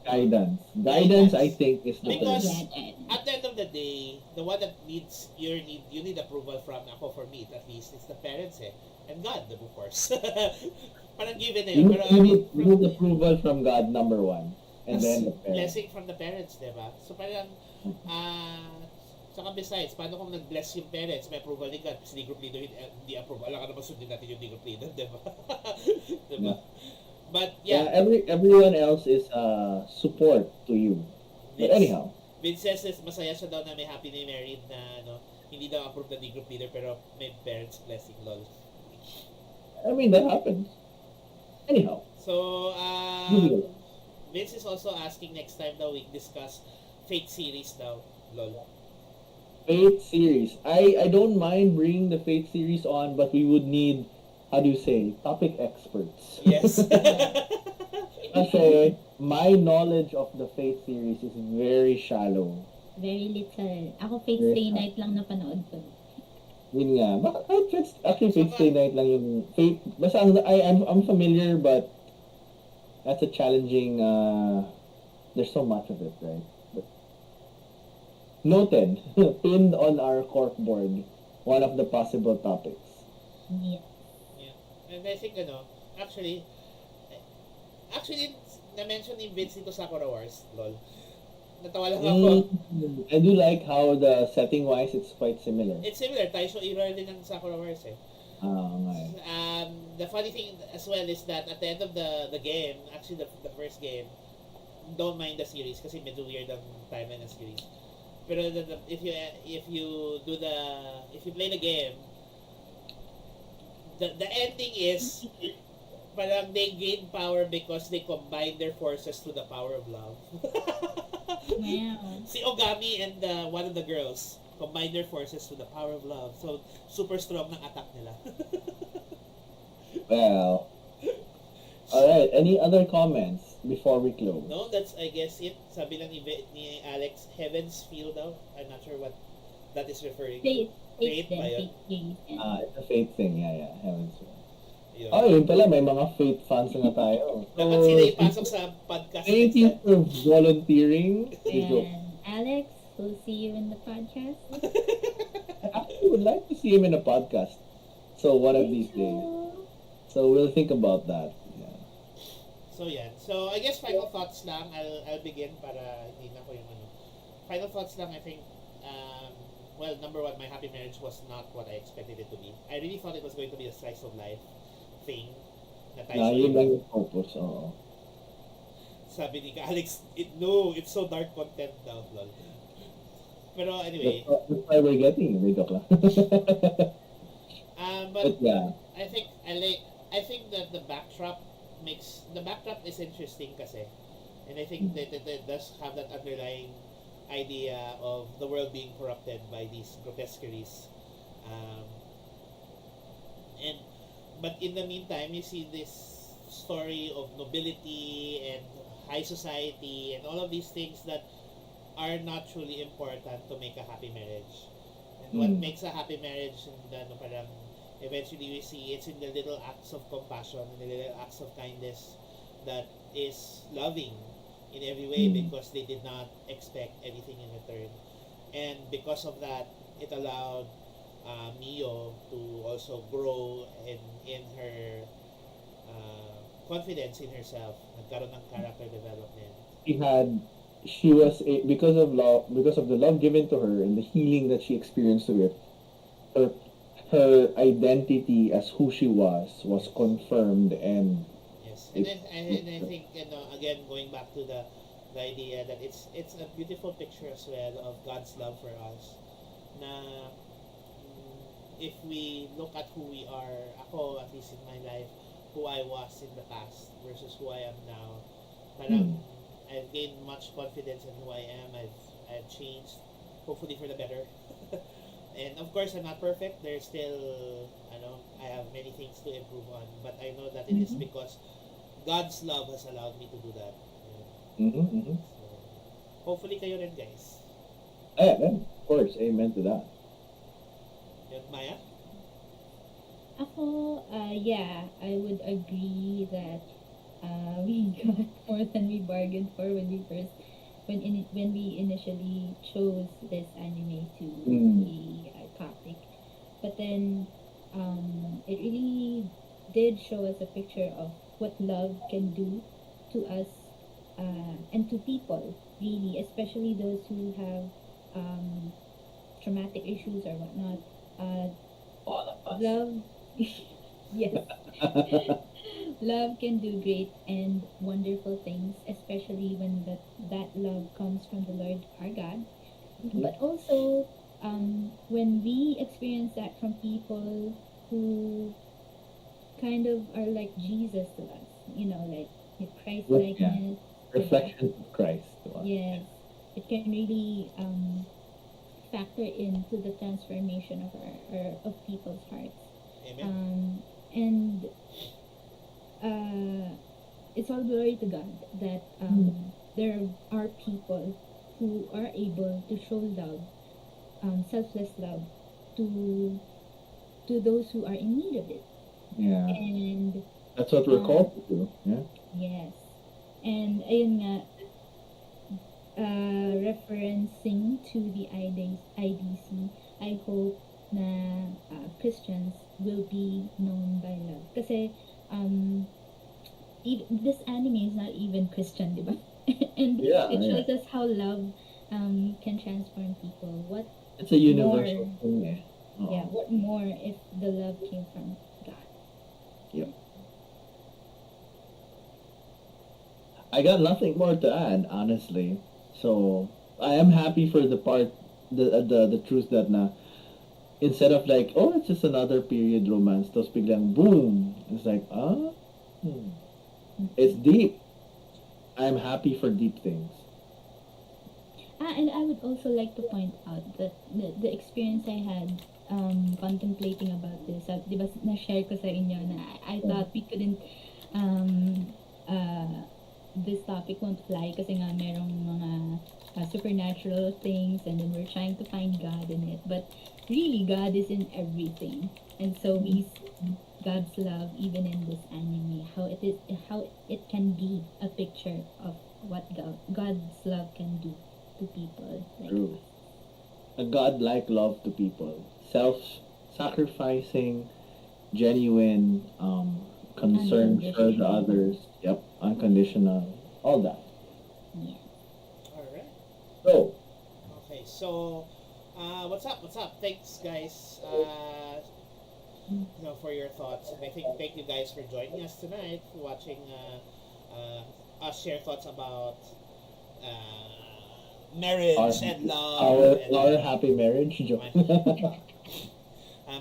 Guidance, I think, is the Because term. at the end of the day, the one that you need approval from, ako for me at least, it's the parents and God, of course. Parang given na yun. Pero You need approval from God, number one. And then the parents. blessing from the parents, diba? So parang, saka besides, paano kung nag-bless yung parents, may approval ni God, kasi di group leader, hindi approval. Alam ka naman sundin natin yung di group leader, diba? Diba? But Yeah, yeah, everyone else is support to you. But anyhow, Vince says masaya siya daw na may happily married na hindi daw approve na di group leader pero may parents blessing, lol. I mean, that happens. Anyhow, So, moving on. Vince is also asking next time daw we discuss Fate series daw, lol. Fate series. I don't mind bringing the Fate series on, but we would need, how do you say, topic experts. Yes. Kasi my knowledge of the Fate series is very shallow. Very little. Ako Fate Very Stay hard. Night lang napanood ko. Yun nga. Actually, Fate Stay Night lang yung Fate. Basta I'm familiar, but that's a challenging, there's so much of it, right? But noted, pinned on our corkboard, one of the possible topics. Yeah. Yeah. And I think actually na-mention ni Vince dito Sakura Wars, lol. Natawa lang ako. I do like how the setting-wise, it's quite similar. It's similar, Taisho era din ng Sakura Wars Okay. The funny thing as well is that at the end of the game, actually the first game, don't mind the series kasi medyo weird ang timeline ng series. Pero if you play the game, the ending is parang they gain power because they combine their forces to the power of love. Wow. Si Ogami and one of the girls combine their forces to the power of love. So, super strong ng attack nila. Well, all right. Any other comments before we close? No, that's I guess it. Sabi lang ni Alex, Heaven's Feel daw. I'm not sure what that is referring to. Faith. Faith Faith ba then. yun? Faith. It's a fate thing. Yeah, heaven's will. Yun. Oh, yun pala. May mga fate fans na tayo. Dapat sila ipasok sa podcast Thank next you time. for volunteering. And Alex, we'll see you in the podcast. I actually would like to see him in a podcast. So one of these days. So we'll think about that. Yeah. So yan. So I guess final thoughts lang. I'll begin para hindi na ko yung ano. Final thoughts lang, I think well, number one, my happy marriage was not what I expected it to be. I really thought it was going to be a slice of life thing na tayo sa Yun iba. lang yung focus. Oo. Sabi ni Alex, no, it's so dark content daw. Lol. Pero anyway, That's why we're getting it. Joke lang. but But yeah. I think that the backdrop is interesting kasi, and I think that it does have that underlying idea of the world being corrupted by these grotesqueries, um, and but in the meantime you see this story of nobility and high society and all of these things that are not truly important to make a happy marriage. And what makes a happy marriage, and ano, parang eventually we see it's in the little acts of compassion, in the little acts of kindness that is loving in every way because they did not expect anything in return. And because of that, it allowed Mio to also grow in her confidence in herself. Nagkaroon ng character development. Because of love, because of the love given to her and the healing that she experienced through it, her her identity as who she was confirmed, and Yes, and I think again going back to the idea that it's a beautiful picture as well of God's love for us. Na if we look at who we are, ako at least in my life, who I was in the past versus who I am now, parang I've gained much confidence in who I am. I've changed, hopefully for the better. And of course, I'm not perfect. There's still, I have many things to improve on. But I know that it is because God's love has allowed me to do that. So, hopefully kayo rin, guys. yeah, of course, amen to that. Yun, Maya? Ako, yeah, I would agree that we got more than we bargained for when we initially chose this anime to be our topic. But then, it really did show us a picture of what love can do to us and to people, really, especially those who have traumatic issues or whatnot. All of us. Love, yes. Love can do great and wonderful things, especially when that love comes from the Lord our God. But also, when we experience that from people who kind of are like Jesus to us, like Christ likeness. Reflection of Christ to us. Yes, it can really factor into the transformation of people's hearts. Amen. And it's all glory to God that there are people who are able to show love, selfless love, to those who are in need of it. Yeah. And That's what we're called to do. Yeah. yes, and ayun nga, referencing to the IDC, I hope na Christians will be known by love. Kasi this anime is not even Christian, di ba? And it shows us how love can transform people. What It's a universal thing. Eh. Yeah, what more if the love came from God? Yep. I got nothing more to add, honestly. So I am happy for the truth that na instead of like, oh, it's just another period romance, tapos biglang boom, it's like, Hmm. It's deep. I'm happy for deep things. And I would also like to point out that the experience I had contemplating about this, di ba na-share ko sa inyo na I Mm. thought we couldn't, um, uh, this topic won't fly kasi nga merong mga supernatural things and then we're trying to find God in it. But really, God is in everything. And so we see God's love even in this anime, how it can be a picture of what God's love can do to people like True. us. A godlike love to people. Self-sacrificing, genuine, concern for the Unconditional. others. Yep. Unconditional. All that. Yes. All right. So, Okay. So, what's up? What's up? Thanks, guys. For your thoughts, and I think thank you guys for joining us tonight, for watching us share thoughts about our marriage and love our and our happy marriage joke.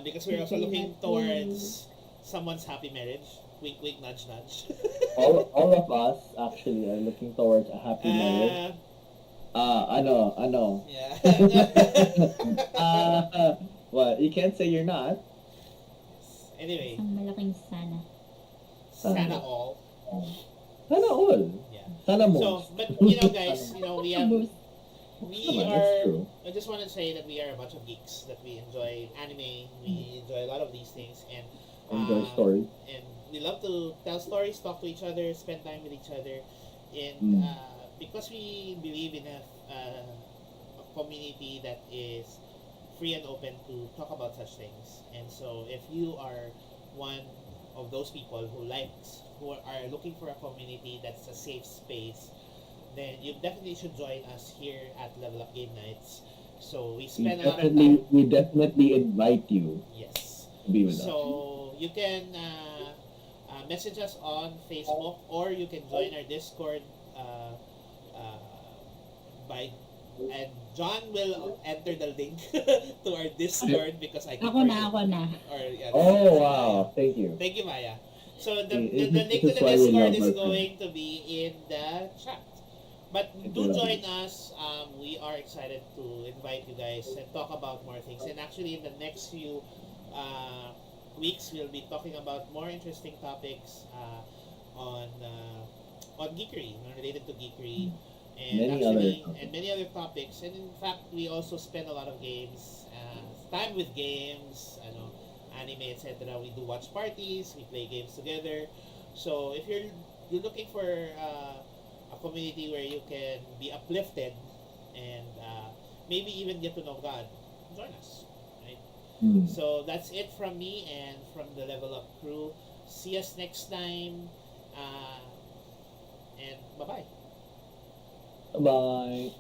because we're also looking towards someone's happy marriage. Wink, wink, nudge, nudge. all of us actually are looking towards a happy marriage. uh, I know. yeah. Well, you can't say you're not. Anyway, Isang malaking sana. sana all. Sana all. Yeah. Sana So, most. but guys, we have Most. we Naman, it's are. true. I just want to say that we are a bunch of geeks, that we enjoy anime, we enjoy a lot of these things, Enjoy story. and we love to tell stories, talk to each other, spend time with each other, and Mm. because we believe in a community that is free and open to talk about such things. And so, if you are one of those people who are looking for a community that's a safe space, then you definitely should join us here at Level Up Game Nights. So we spend a lot of time. We definitely invite you Yes. to be with us. So you can message us on Facebook, or you can join our Discord uh, by and John will enter the link to our Discord because I keep Ako na, forgetting. ako na. Or yeah, Oh Maya. wow! Thank you. Thank you, Maya. So See, the link to this is the why we Discord love is our friends. going to be in the chat. But do join us. We are excited to invite you guys and talk about more things. And actually, in the next few weeks, we'll be talking about more interesting topics on geekery, related to geekery, and Many other actually, topics. and many other topics. And in fact, we also spend a lot of games, time with games, anime, etc. We do watch parties. We play games together. So if you're looking for a community where you can be uplifted and maybe even get to know God, join us. Right? Mm. So that's it from me and from the Level Up crew. See us next time. And bye bye. Bye.